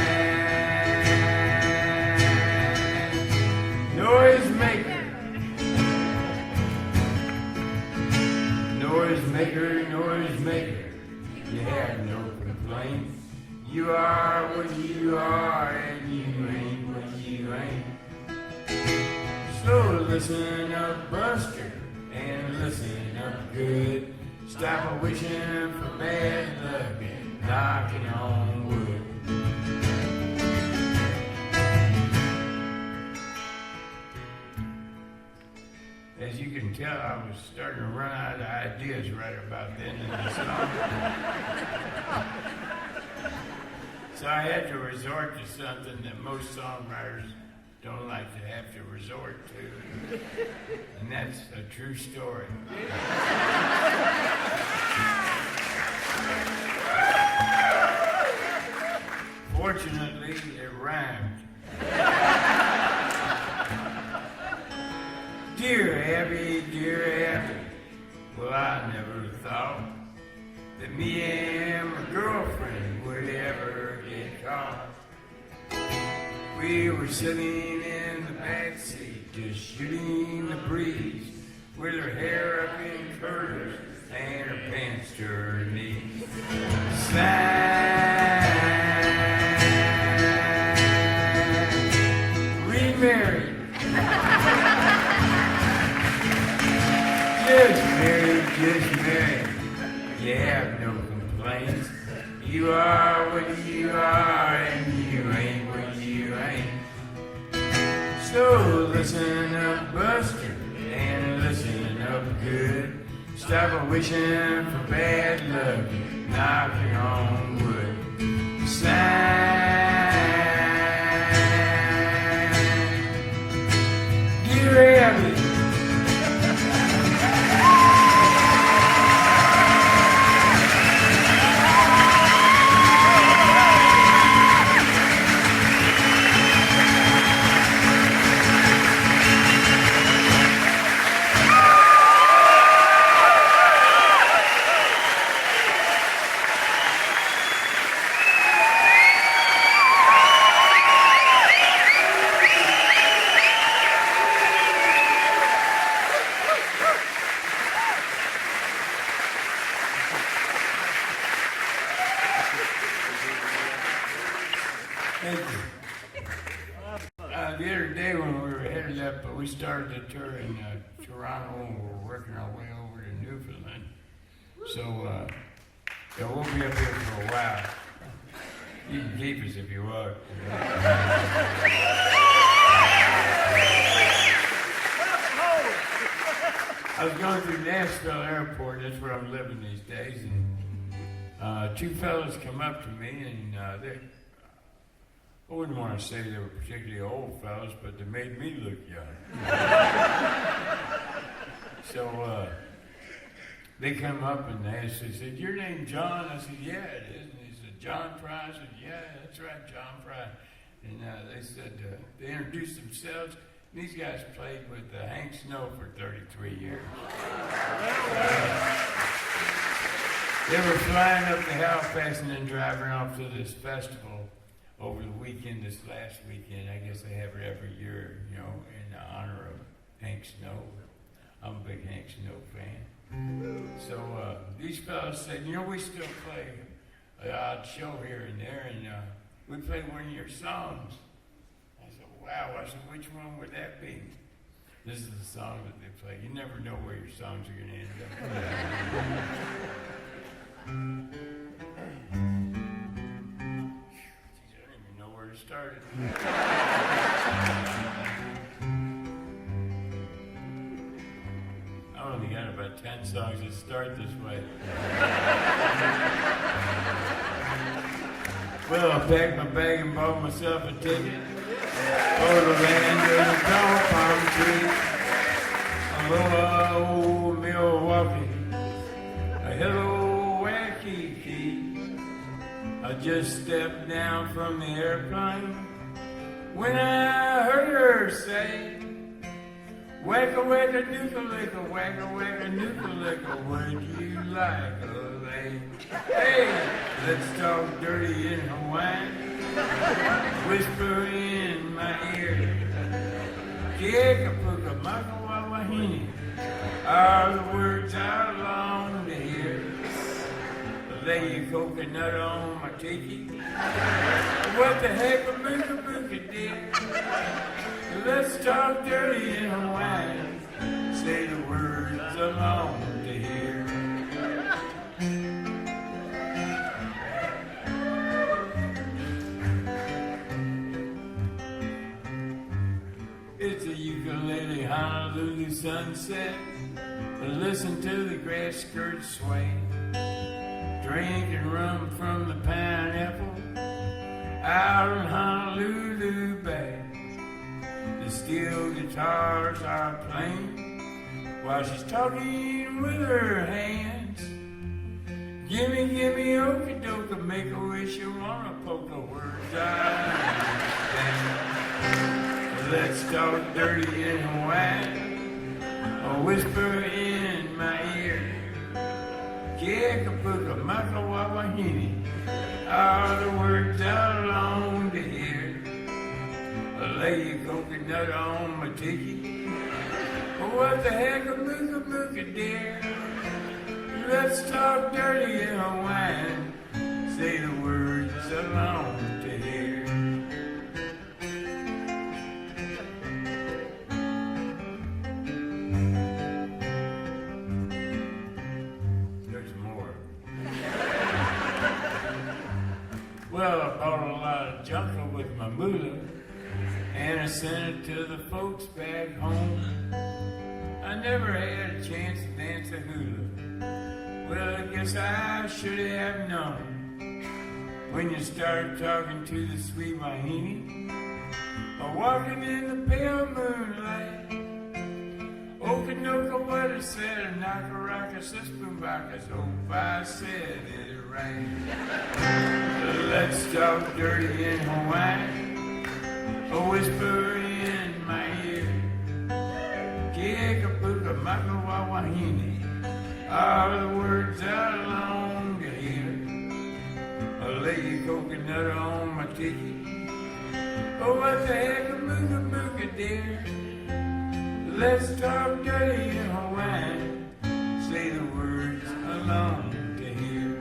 noisemaker, noisemaker, noisemaker. You have no complaints. You are what you are, and you ain't what you ain't. So listen up, Buster, and listen up good. Stop wishing for bad luck and knocking on wood. As you can tell, I was starting to run out of ideas right about then in the song. So I had to resort to something that most songwriters don't like to have to resort to. And that's a true story. Fortunately, it rhymed. Dear Abby, well, I never thought that me and my girlfriend would ever get caught. We were sitting in the backseat, just shooting the breeze, with her hair up in curlers and her pants to her knees. Sad, remarried. Just married. You have no complaints. You are what you are, and you ain't what you ain't. So listen up, Buster, and listen up good. Stop wishing for bad luck, knocking on wood. Sad, dear Abby. the other day when we were headed up, we started a tour in Toronto and we're working our way over to Newfoundland. So, yeah, we'll be up here for a while. You can keep us if you want. I was going through Nashville Airport, that's where I'm living these days, and two fellas come up to me, and I wouldn't want to say they were particularly old fellas, but they made me look young. So they come up and they said, "Your name John?" I said, "Yeah, it is." And he said, "John Prine?" I said, "Yeah, that's right, John Prine." And they said, they introduced themselves. These guys played with Hank Snow for 33 years. They were flying up to Halifax and then driving off to this festival over the weekend, this last weekend. I guess they have it every year, you know, in honor of Hank Snow. I'm a big Hank Snow fan. So these fellas said, "You know, we still play an odd show here and there, and we played one of your songs." Wow, I said, "Which one would that be?" This is the song that they play. You never know where your songs are going to end up. Jeez, I don't even know where to start it. I only got about 10 songs that start this way. Well, I packed my bag and bought myself a ticket. Oh, the land of the tall palm tree. Aloha, old Milwaukee. A hello, Waikiki. I just stepped down from the airplane when I heard her say, "Wacka wacka nooka-licka, wacka wacka nooka-licka, would you like a lay?" Hey, let's talk dirty in Hawaiian. Whisper in my ear, "Kieka-puka maka-wawahini," are the words I long to hear. Lay your coconut on my tiki. What the heck a mooka-mooka dear? Let's talk dirty in Hawaiian. Say the words I long to hear. It's a ukulele Honolulu sunset. Listen to the grass skirts sway. Drinking rum from the pineapple out in Honolulu Bay. The steel guitars are playing while she's talking with her hands. Gimme, okie-dokie, make a wish you wanna poke the words I understand. Let's talk dirty in Hawaiian, or whisper in my ear. Kieka-puka maka-wawahini are the words I long to hear. Lay your coconut on my tiki. What the heck a mooka-mooka dear? Let's talk dirty in Hawaiian. Say the words I long to hear. Well, I bought a lot of jungle with my moolah, and I sent it to the folks back home. I never had a chance to dance a hula. Well, I guess I should have known. When you started talking to the sweet wahine, or walking in the pale moonlight. Okanoka, what I said, Nakaraka, Sispumbaka, so if I said it right. Let's talk dirty in Hawaiian, or whisper in my ear. Kieka-puka maka-wawahini are the words I long to hear. I'll lay your coconut on my tiki. Oh, what the heck a mooka-mooka dear? Let's talk dirty in Hawaiian. Say the words I long to hear.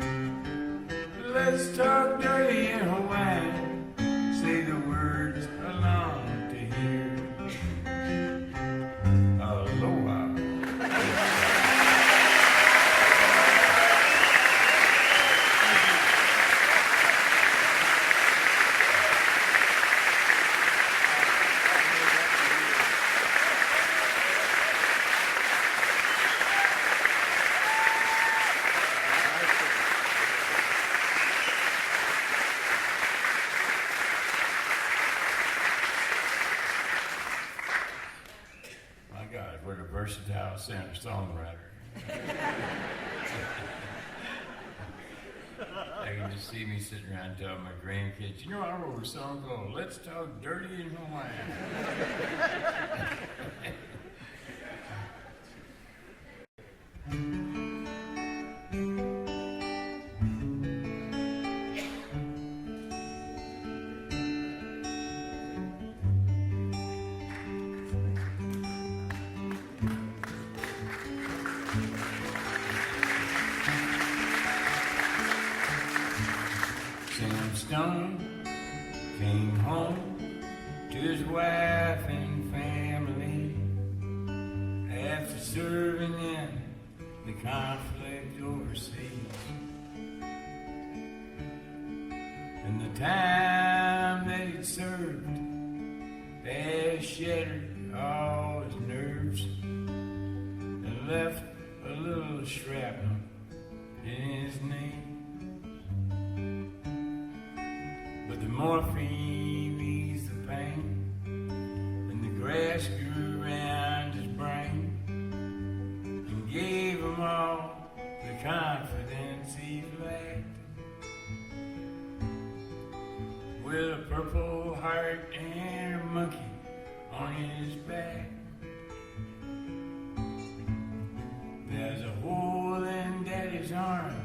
Let's talk dirty in Hawaiian. Say the words I long to hear. versatile singer-songwriter. I can just see me sitting around telling my grandkids, you know, I wrote a song called Let's Talk Dirty in Hawaiian. Sam Stone came home to his wife and family after serving in the conflict overseas. And the time that he'd served had shattered all his nerves and left a little shrapnel in his name. But the morphine eased the pain, and the grass grew around his brain, and gave him all the confidence he lacked. With a purple heart and a monkey on his back, there's a hole in Daddy's arm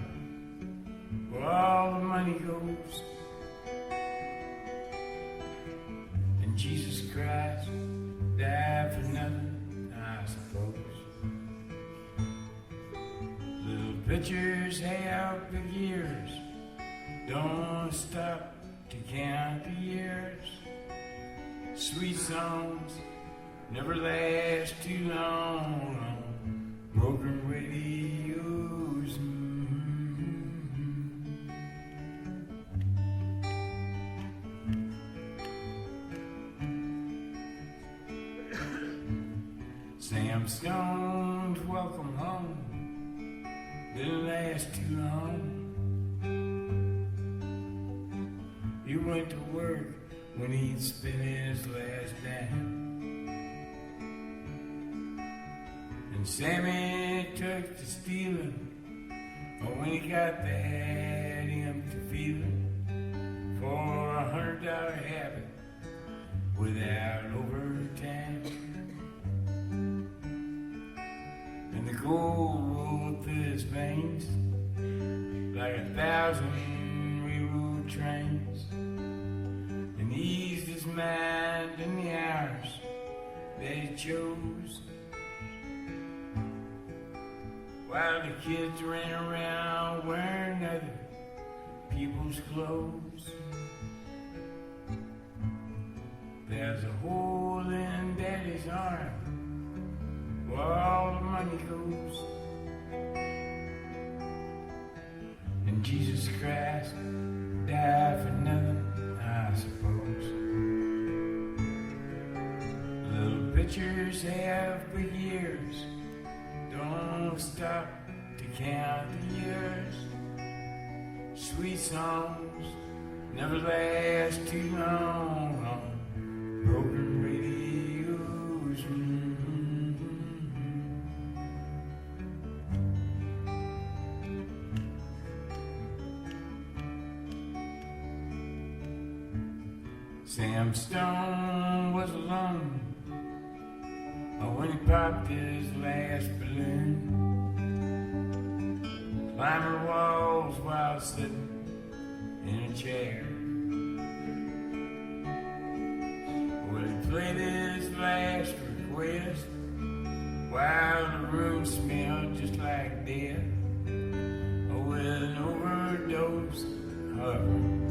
where all the money goes. Jesus Christ died for nothing, I suppose. Little pictures have big ears, don't stop to count the years. Sweet songs never last too long on broken radios. Sam Stone's welcome home didn't last too long. He went to work when he'd spent his last dime, and Sammy took to stealing, but when he got that empty feeling for $100 habit without overtime. And the gold rolled through his veins like 1,000 railroad trains, and eased his mind in the hours that he chose, while the kids ran around wearing other people's clothes. There's a hole in Daddy's arm where all the money goes. And Jesus Christ died for nothing, I suppose. Little pictures have big ears, don't stop to count the years. Sweet songs never last too long on broken radios. Sam Stone was alone when he popped his last balloon. Climbing walls while sitting in a chair. Well, he played his last request while the room smelled just like death, with an overdose hovering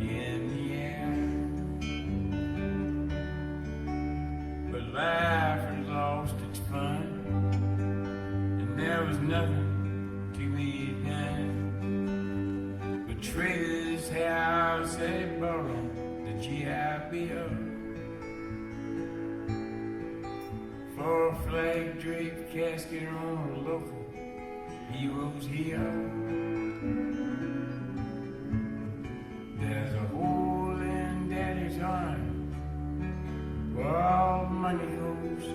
in the air. But life had lost its fun, and there was nothing to be done but trade his house that he borrowed the GI Bill for a flag draped casket on a local hero's hill. There's a hole in Daddy's arm where all the money goes.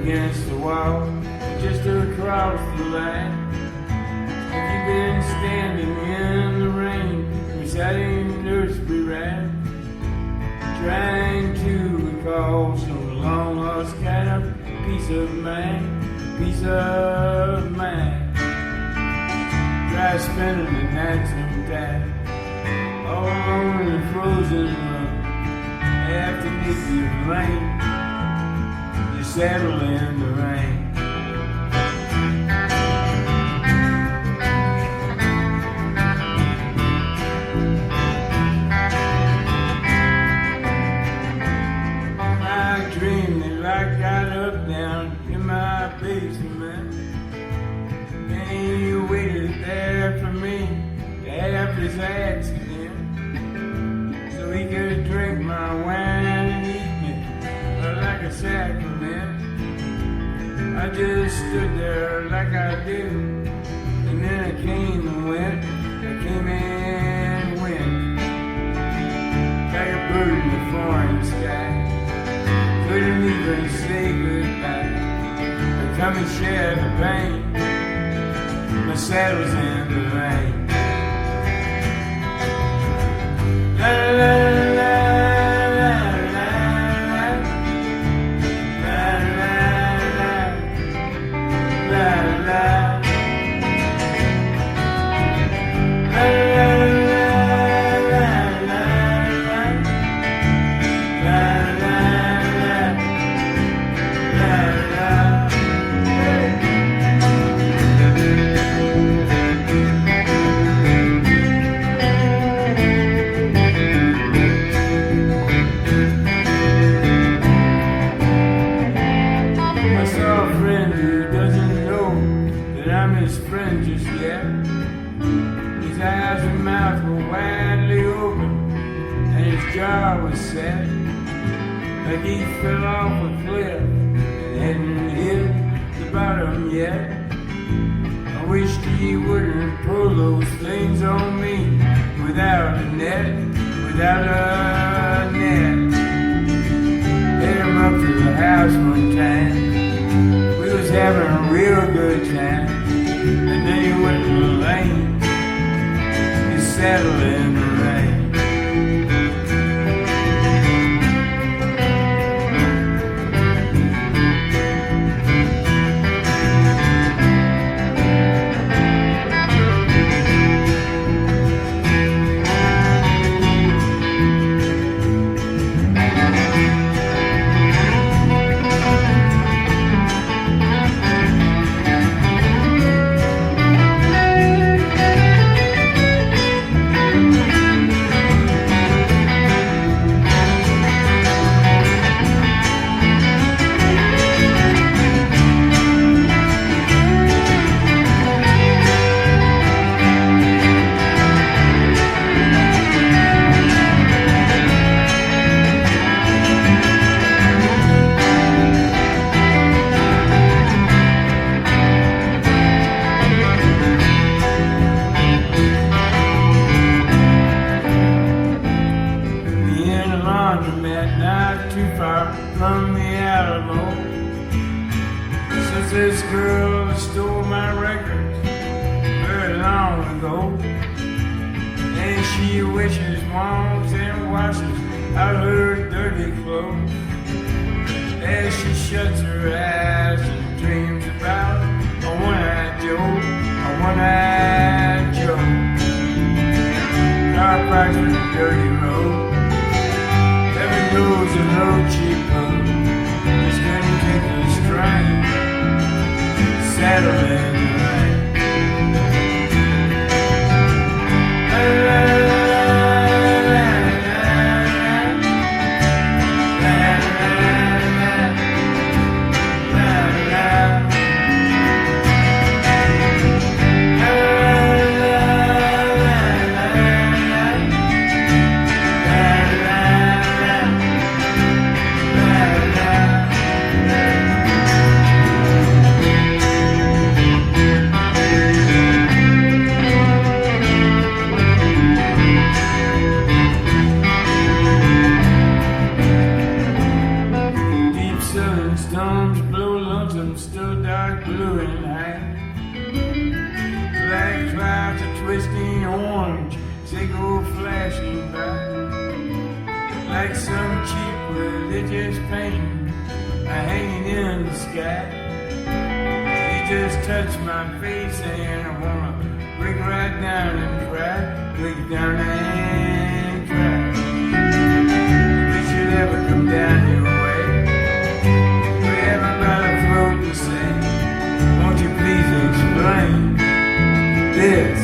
against the wall, just across the line. If you've been standing in the rain, reciting nursery rhymes, trying to recall some long lost kind of peace of mind, peace of mind. Try spending the night sometime, all alone in the frozen room. After the rain, you settle in the rain. I dreamed that I got up down in my basement, and you waited there for me to have this accident. We could drink my wine and eat me like a sacrament. I just stood there like I do, and then I came and went, I came and went, like a bird in the foreign sky. Couldn't even say goodbye, or come and share the pain. My saddle's in the rain. La la la la la la la la was set, like he fell off a cliff and hadn't hit the bottom yet. I wished he wouldn't pull those things on me without a net, without a net. Hit him up to the house one time, we was having a real good time, and then he went to the lane, he settled in the rain. This girl stole my records very long ago, and she wishes, moms, and washes out her dirty clothes as she shuts her eyes and dreams about a one-eyed Joe, a one-eyed Joe. Car parks on the dirty road, heaven knows a low cheap road is gonna take the strain. Settle in the rain. La, la, la, ocean still dark blue and high. Black clouds are twisting orange, they go flashing by. Like some cheap religious painting hanging in the sky. You just touch my face and I wanna break right down and cry. Break down and cry. Wish you'd ever come down your way. We haven't got a throat to sing. Won't you please explain this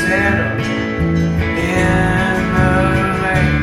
saddle in the lake?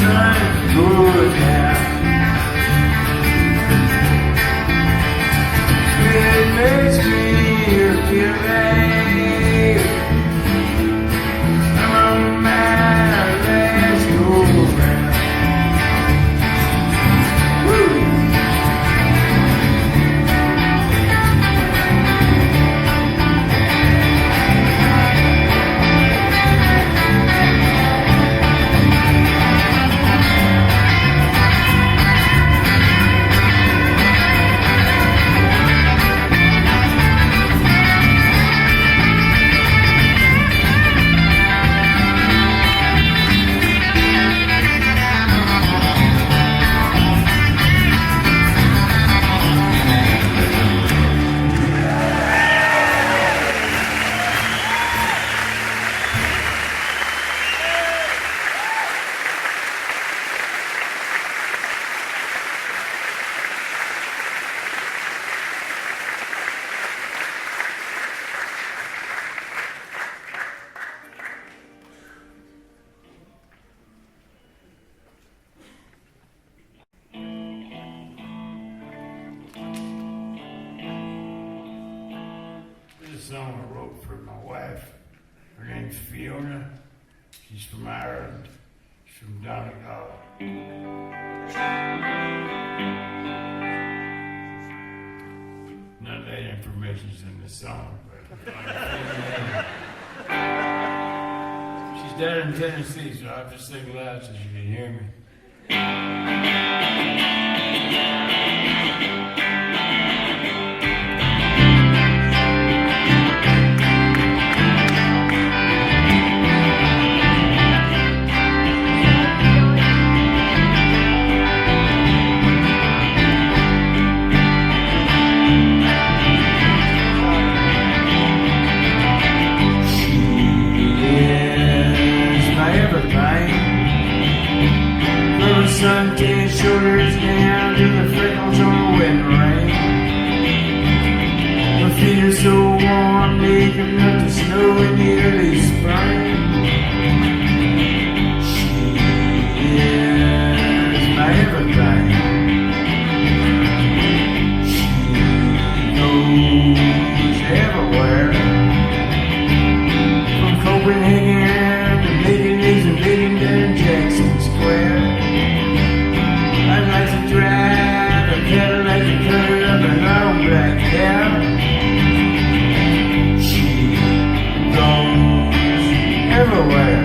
sun goes down. It makes me feel like I'm on my last go round. Woo! Song I wrote for my wife. Her name's Fiona. She's from Ireland. She's from Donegal. None of that information's in the song, but she's down in Tennessee, so I'll just sing loud so she can hear me. Sun-tan shoulders down to the freckles on wet rain. My feet are so warm they can melt the snow in the early spring. She is my everything. She goes everywhere. From Copenhagen to Maiden Lee's and Maiden down Jackson Square. I'd like to drive a Cadillac and cut up a long black cow. She goes everywhere.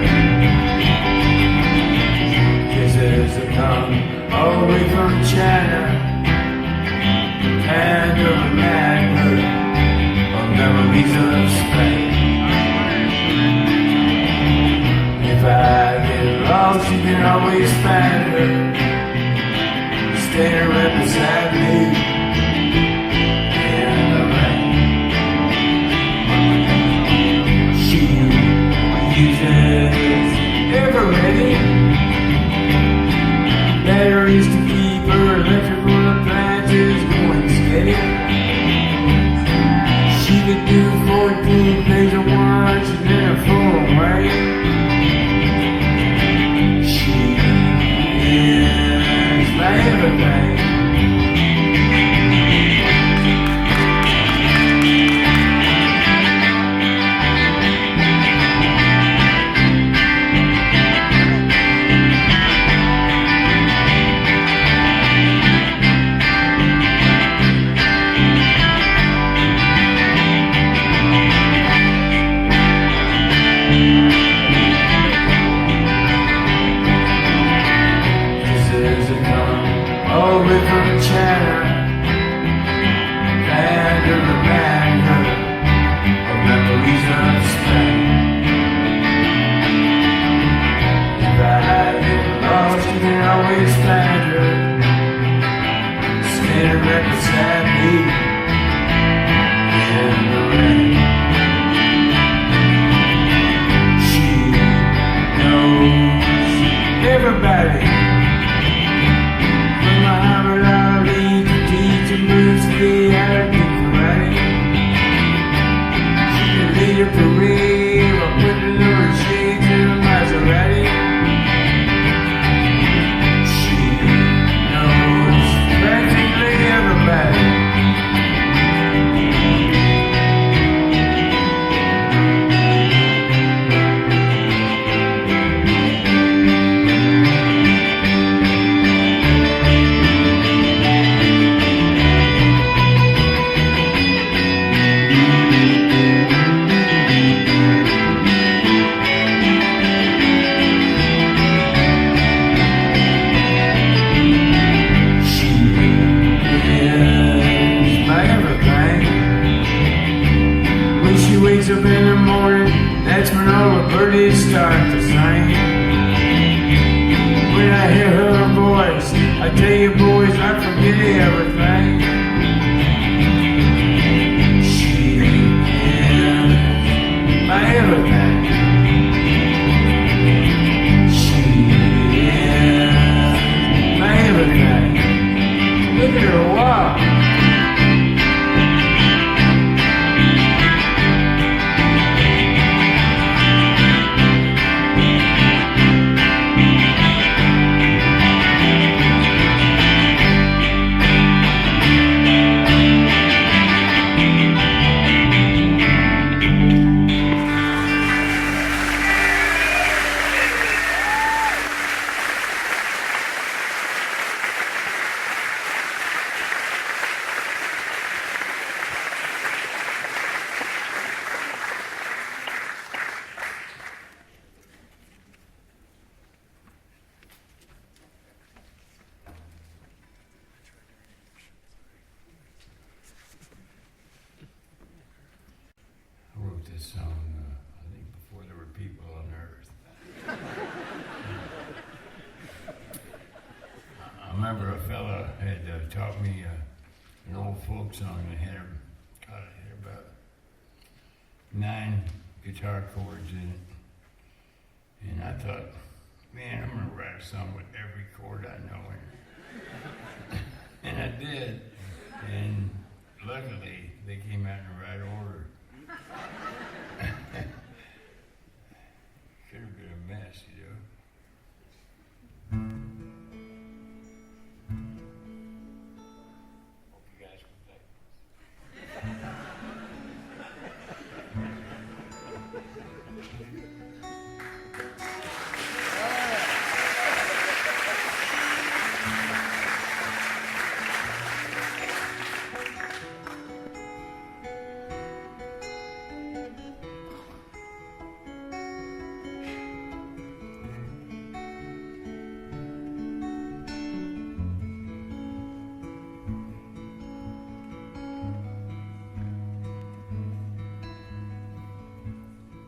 Kisses that come all the way from China. And of a madhood of memories of Spain. If I get lost, you can always find her. Standing right beside me in the rain. She uses ever ready batteries to keep her electrical appliances going steady. She could do 14 days at once and then a full away. She is my everything. All the way from China, land of the manhood of memories of Spain. If I get lost, you can always find her, standing right beside me in the rain. She knows everybody. Muhammad Ali to teach and Bruce Lee how to do karate. She can lead a parade while putting on her shades in a Maserati. start to sing. When I hear her voice, I tell you boys, I forget everything. She is my everything. She is my everything. Look at her walk. This song, I think before there were people on earth. I remember a fella had taught me an old folk song that had about 9 guitar chords in it. And I thought, man, I'm gonna write a song with every chord I know in it. And I did. And luckily, they came out in the right order. Could have been a mess, you know. Hope you guys can play.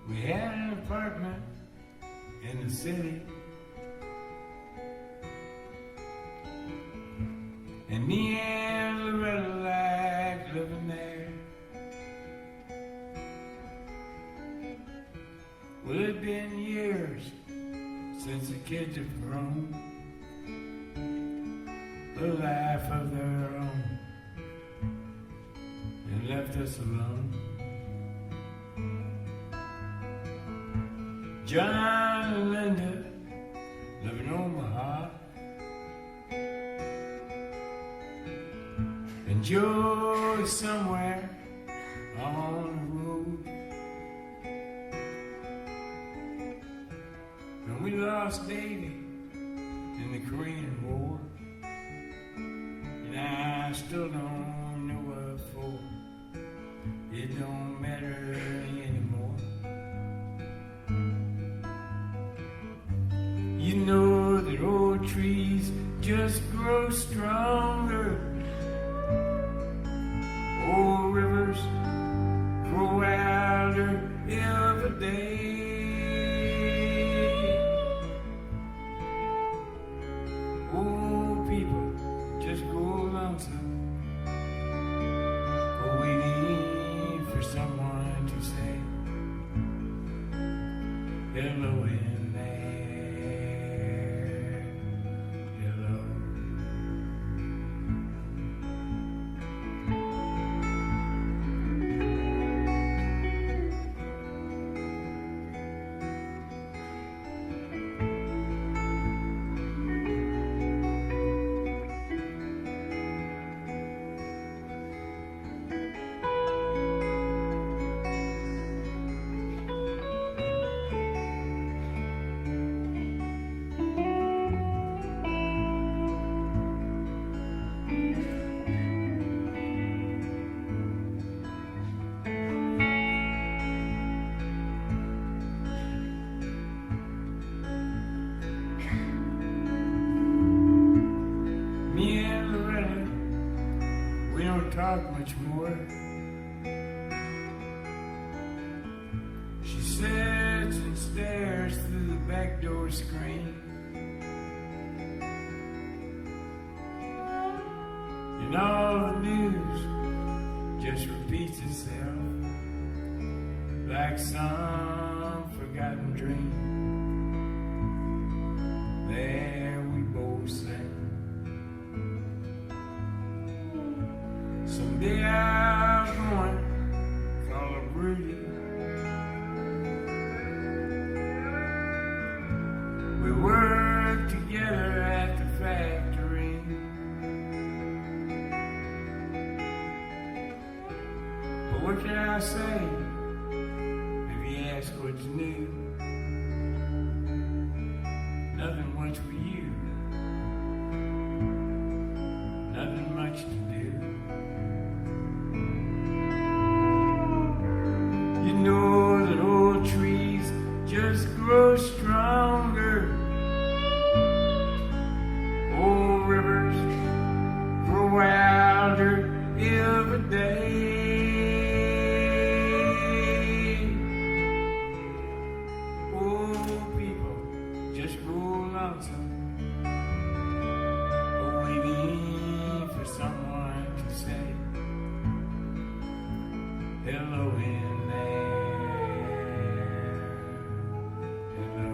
We had an apartment in the city, and me and Loretta liked living there. Well, it's been years since the kids have grown a life of their own and left us alone. John and Linda live in Omaha, and Joe is somewhere on the road. And we lost Davy in the Korean War, and I still don't know what for. It don't matter anymore. You know that old trees just grow stronger. Old rivers grow wilder every day. Old people just grow lonesome, waiting for someone to say hello in there. Talk much more. She sits and stares And all the news just repeats itself like some forgotten dream. There we both sang. Someday I'm going to call her Rudy. We worked together at the factory. But what can I say if you ask what's new? Nothing much for you. Nothing much to do. You know that old trees just grow stronger. Old rivers grow wilder every day. Old people just grow lonesome, waiting for someone to say hello in there. Hello.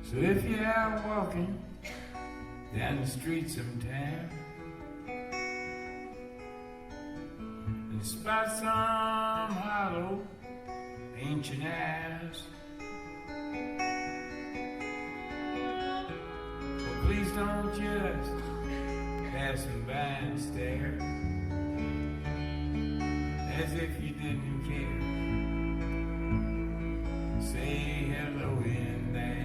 So if you're out walking down the streets of town and spot some hollow ancient house, well, please don't just pass them by and stare as if you didn't care. Say hello in there.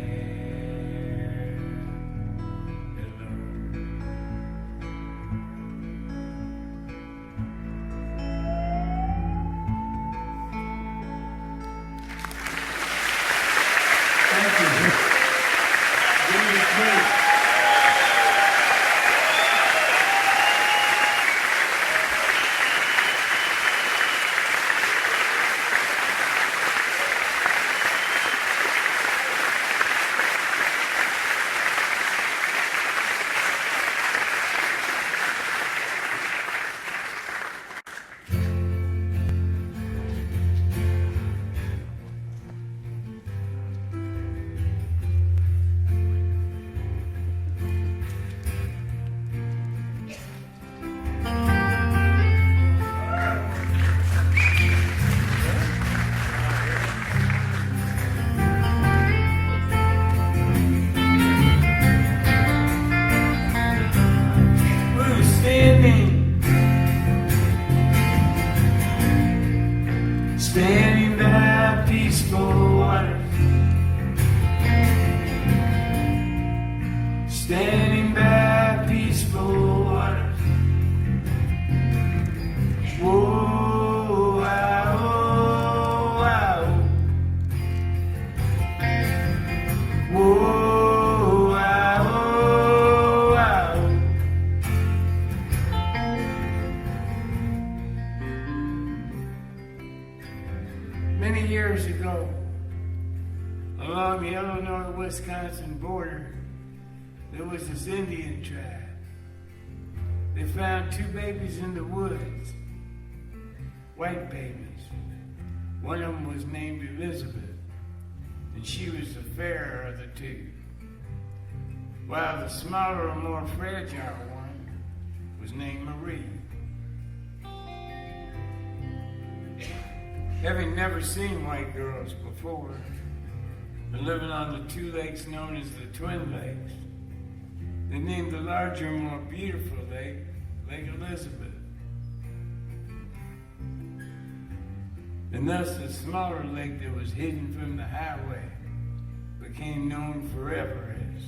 Standing by peaceful water, standing by peaceful water. Whoa, wow, oh, wow. Whoa, wow, oh, wow. Many years ago, along the Illinois-Wisconsin border, there was this Indian tribe. They found two babies in the woods, white babies. One of them was named Elizabeth, and she was the fairer of the two, while the smaller and more fragile one was named Marie. Having never seen white girls before, and living on the two lakes known as the Twin Lakes, they named the larger and more beautiful lake, Lake Elizabeth. And thus the smaller lake that was hidden from the highway became known forever as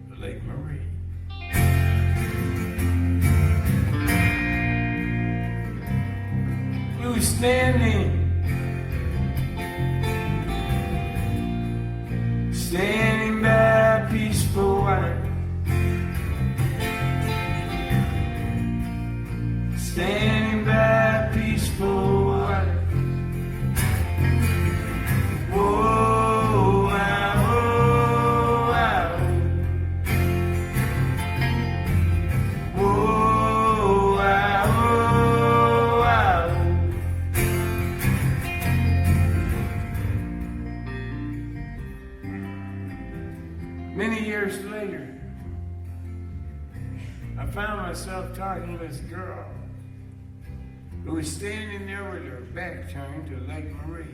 the Lake Marie. We were standing by peaceful water, standing by peaceful water. Whoa, wow, oh, wow. Whoa, wow, oh, wow. Many years later, I found myself talking to this girl who was standing there with her back turned to Lake Marie.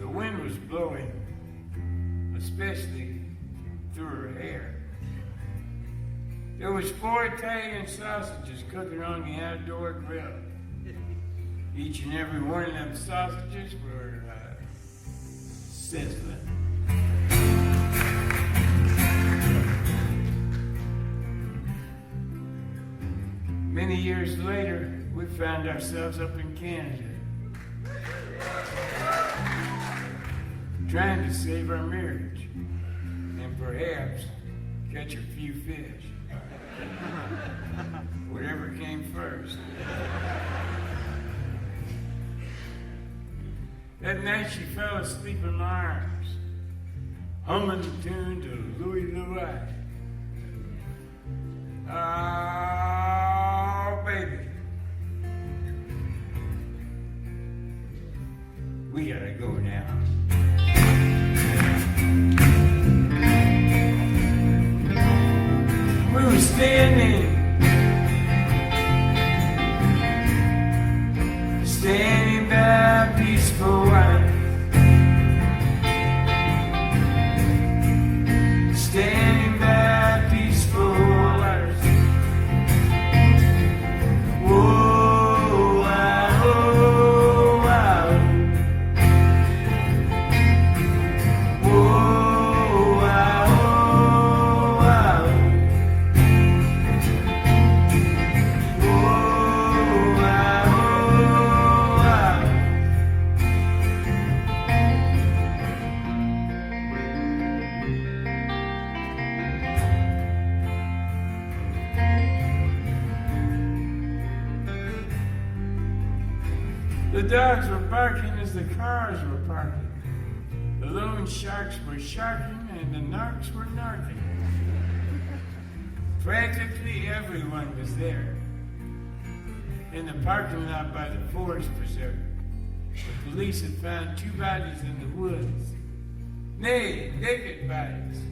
The wind was blowing, especially through her hair. There was 4 Italian sausages cooking on the outdoor grill. Each and every one of them sausages were sizzling. Many years later, we found ourselves up in Canada, trying to save our marriage and perhaps catch a few fish. Whatever came first. That night she fell asleep in my arms, humming the tune to Louie Louie. Oh, baby. We gotta go now. We were standing by peaceful water, standing by peaceful waters. Whoa, wow, oh, wow. Whoa, wow, oh, wow. Whoa, wow, oh, wow. The dogs were barking as the cars were parking. The loon sharks were sharking and the narcs were narking. Practically everyone was there. In the parking lot by the forest preserve, the police had found 2 bodies in the woods. Nay, naked bodies.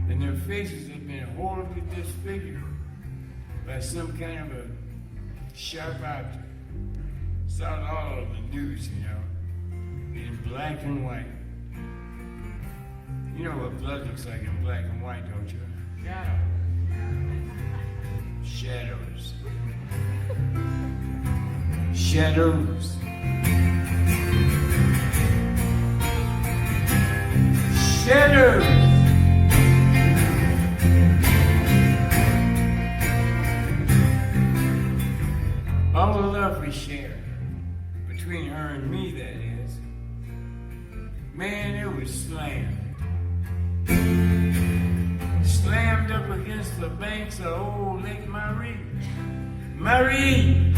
And their faces had been horribly disfigured by some kind of a sharp object. Saw it all over the news, you know, in black and white. You know what blood looks like in black and white, don't you? Shadows. Shadows. Shadows. All the love we share, between her and me, that is. Man, it was slammed. Slammed up against the banks of old Lake Marie. Marie!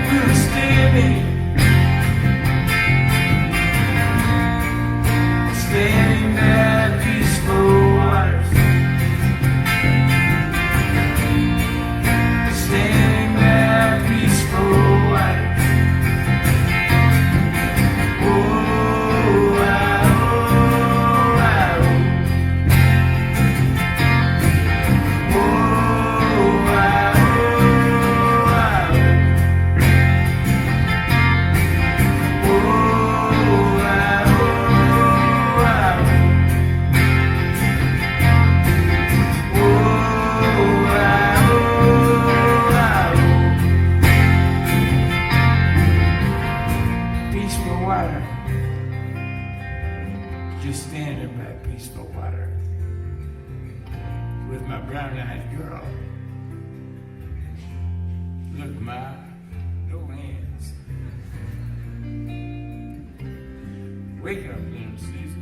We were standing by peaceful waters. Standing by peaceful waters. Whoa, wow, oh, wow. Whoa, Just standing by peaceful water with my brown-eyed girl. Look, Ma, no hands. Wake up, little Susie.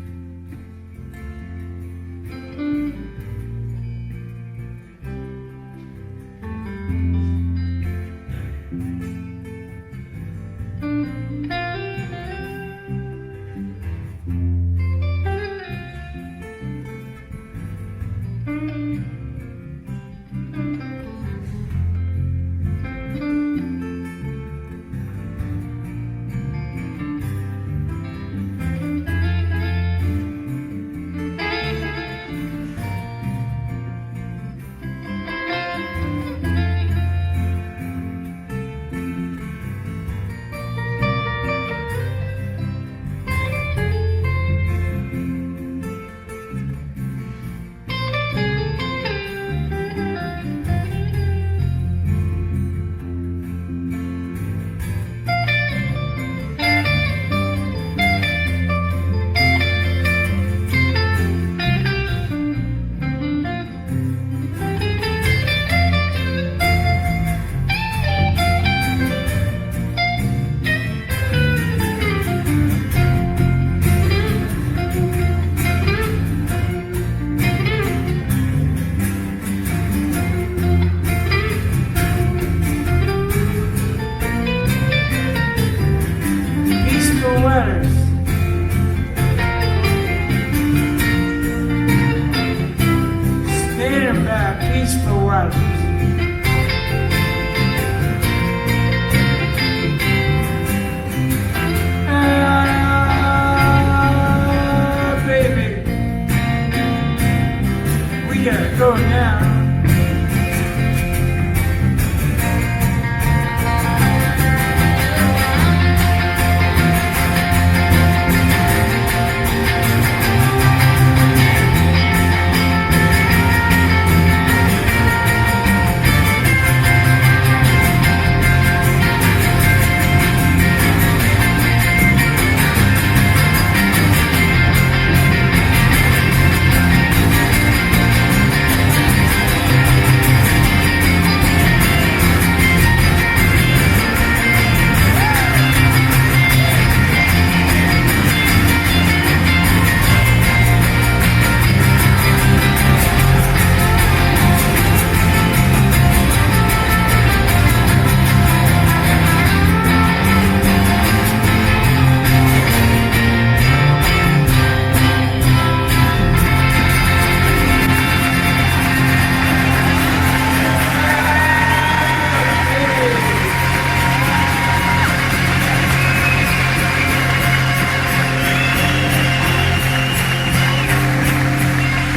Go now.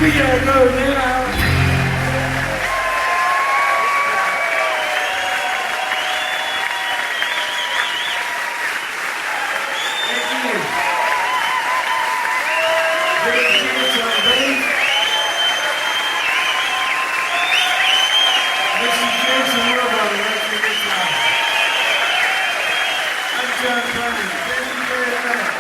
We gotta go now. Thank you. Great to see you, everybody. Make some cheers and more about the rest of this time. I'm John Prine. Thank you very much.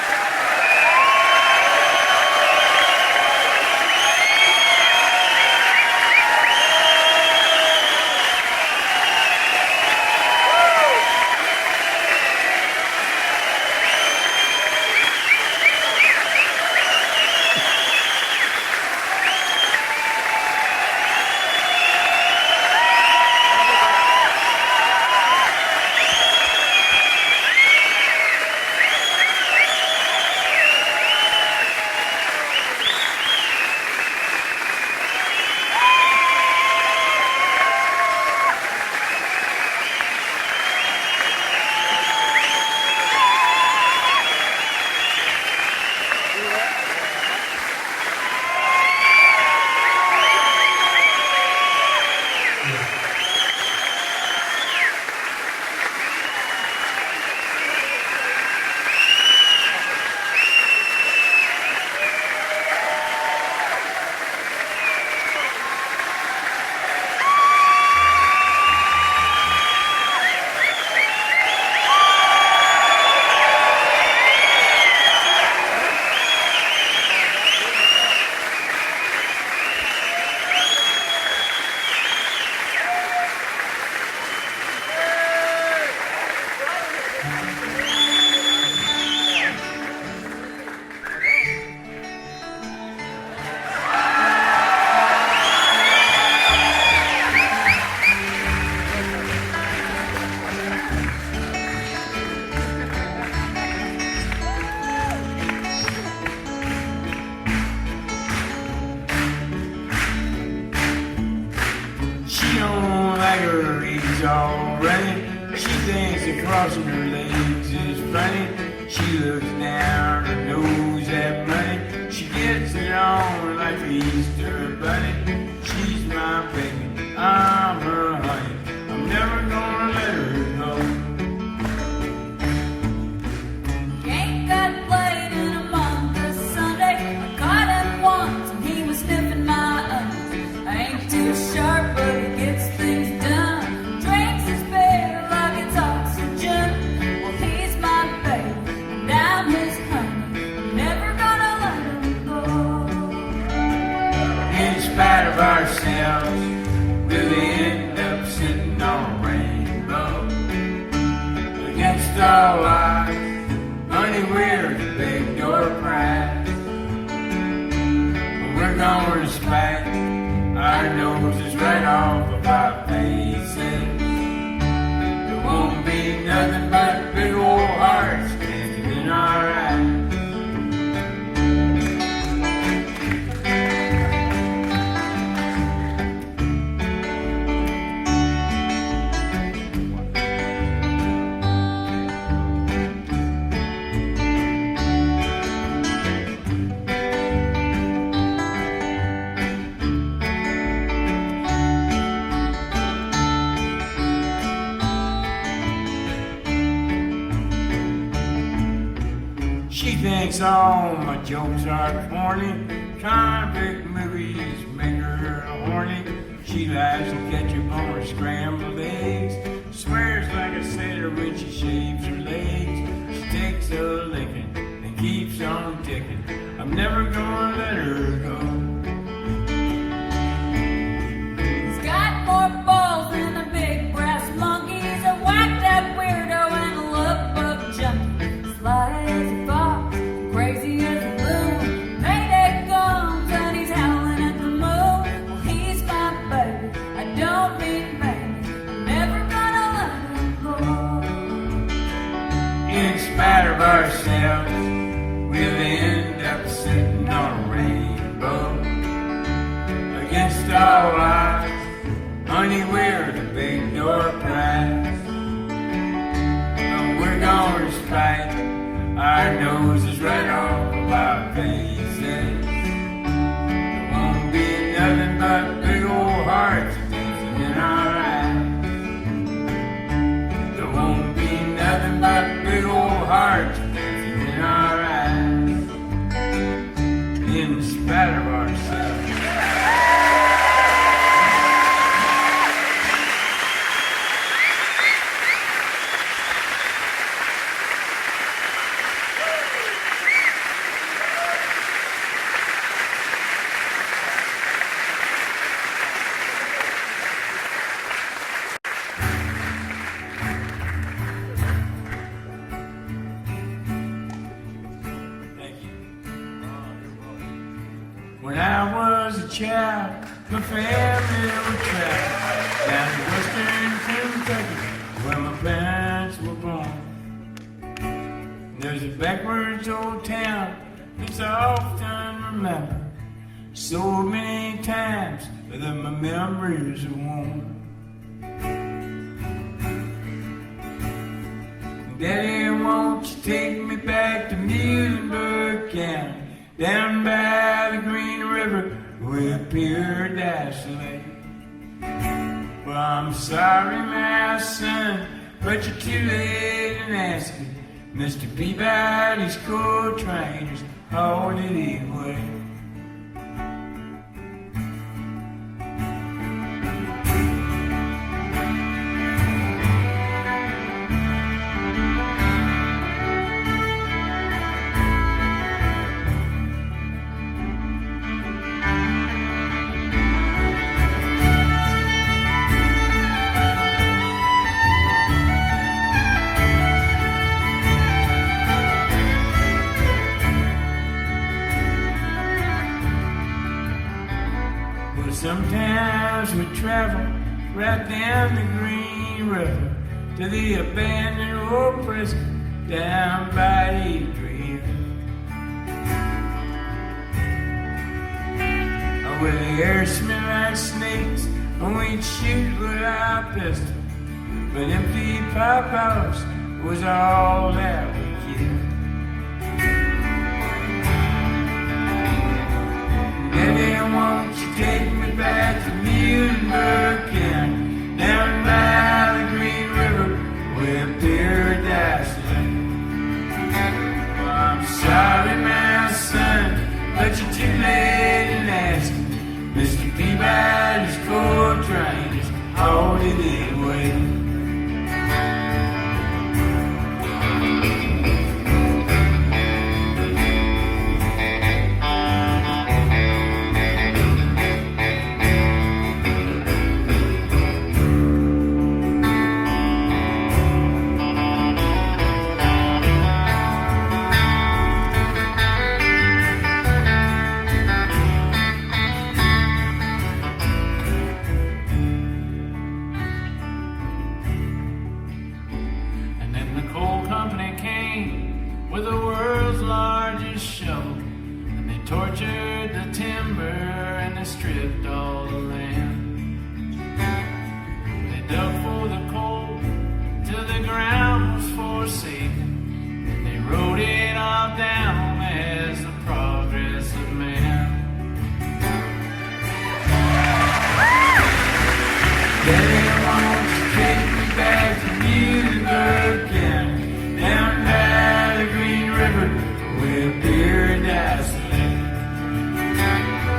already. She thinks that crossing her legs is funny. She looks down her nose at money. She gets it on like the Easter bunny. She's my baby, I'm her honey. I'm never gonna let her go. Ain't got played in a month this Sunday. I caught him once and he was sniffing my onions. I ain't too sharp, but he gets things done. Drinks his beer like it's oxygen. Well, he's my baby and I'm his honey. I'm never gonna let him go. In spite of ourselves, we'll end up sitting on a rainbow. Against all odds, honey, we're the big door prize. We're gonna spike our noses right off of our faces. There won't be nothing but big old hearts dancing in our eyes. She thinks all my jokes are corny. Convict movies make her horny. She likes to catch up on her scrambled eggs. Swears like a sailor when she shaves her legs. She takes a licking and keeps on ticking. I'm never gonna let her go. He's got more balls than the big brass monkeys. A whacked out weirdo and a love bug junkie. Sly as a fox, crazy as a loon. Payday comes and he's howling at the moon. Well, he's my baby, I don't mean maybe. I'm never gonna let him go. In spite of ourselves, we'll end up sitting on a rainbow. Against all odds, honey, we're the big door prize. And we're gonna spike our noses right off of our faces. There won't be nothing but big old hearts dancing in our eyes. There won't be nothing but big old hearts dancing in our eyes. In spite of ourselves. Thank you. When I was a child, my family would travel down to western Kentucky, where my parents were born. There's a backwards old town that's often remembered so many times that my memories are worn. Daddy, won't you take me back to Muhlenberg County, down by the Green River where Paradise lay? Well, I'm sorry, my son, but you're too late in asking. Mr. Peabody's co-trainers hauled it away. Sometimes we travel right down the Green River to the abandoned old prison down by Pipedream, where the air smelled like snakes and we'd shoot with our pistol but empty Pipedream was all that we get. Daddy, won't you take me back to Muhlenberg County, down by the Green River where paradise lay? Well, I'm sorry, my son, but you're too late in asking. Mr. Peabody's coal train is hauled away. With the world's largest show, and they tortured the timber and they stripped all the land. They dug for the coal till the ground was forsaken. They wrote it all down as the progress of man. Daddy, won't you take me back to Muhlenberg County, down by the Green River where paradise lay?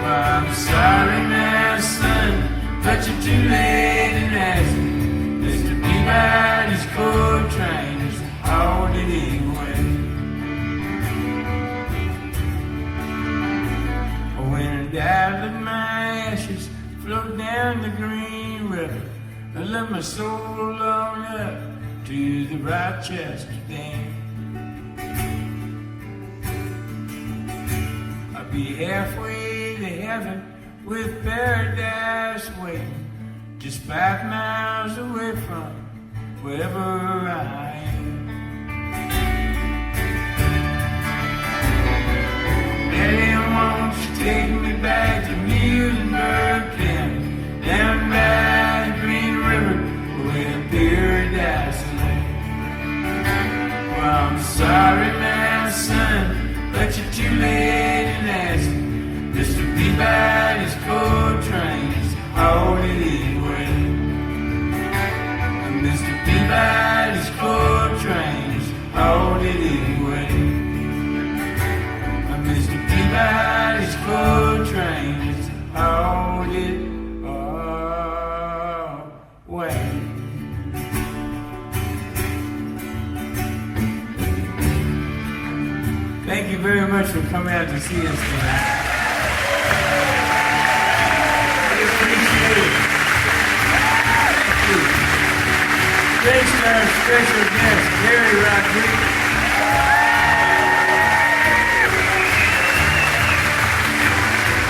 Well, I'm sorry, my son, but you're too late in asking. Mr. Peabody's coal train is hauled away. When I die, let my ashes float down the Green River, I let my soul on up to the Rochester Dam. I'll be halfway to heaven with paradise waiting, just 5 miles away from wherever I am. Daddy, won't you take me back to Muhlenberg County, down by the Green River where paradise lay? Well, I'm sorry, my son, but you're too late in asking. Mr. Peabody's coal train is hauled away. Mr. Peabody's coal train is hauled away. Mr. Peabody's coal train is hauled away. Thank you very much for coming out to see us tonight. We appreciate it. Thank you. Thanks to our special guest, Carrie Rodriguez.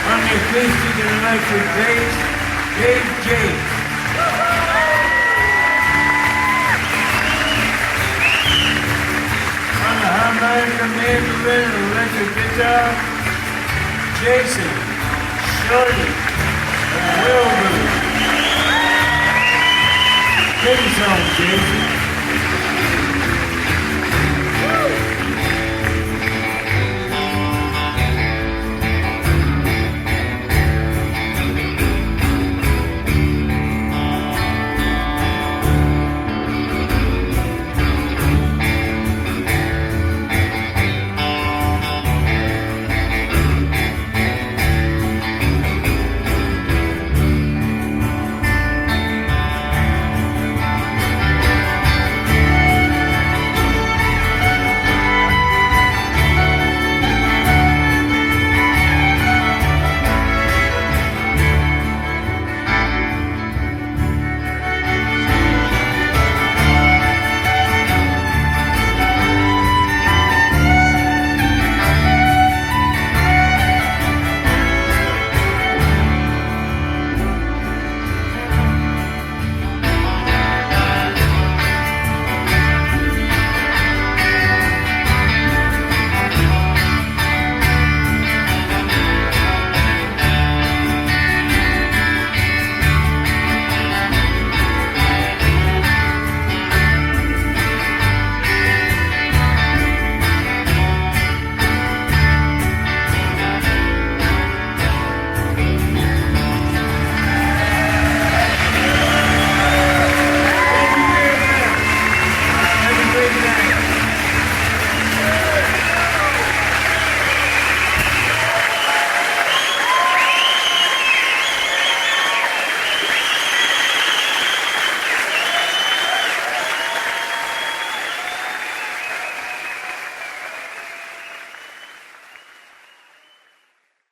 On the acoustic and electric bass, Dave James. On the harmonica, mandolin, and electric guitar, Jason Shorty and Wilbur. Take us home, Jason.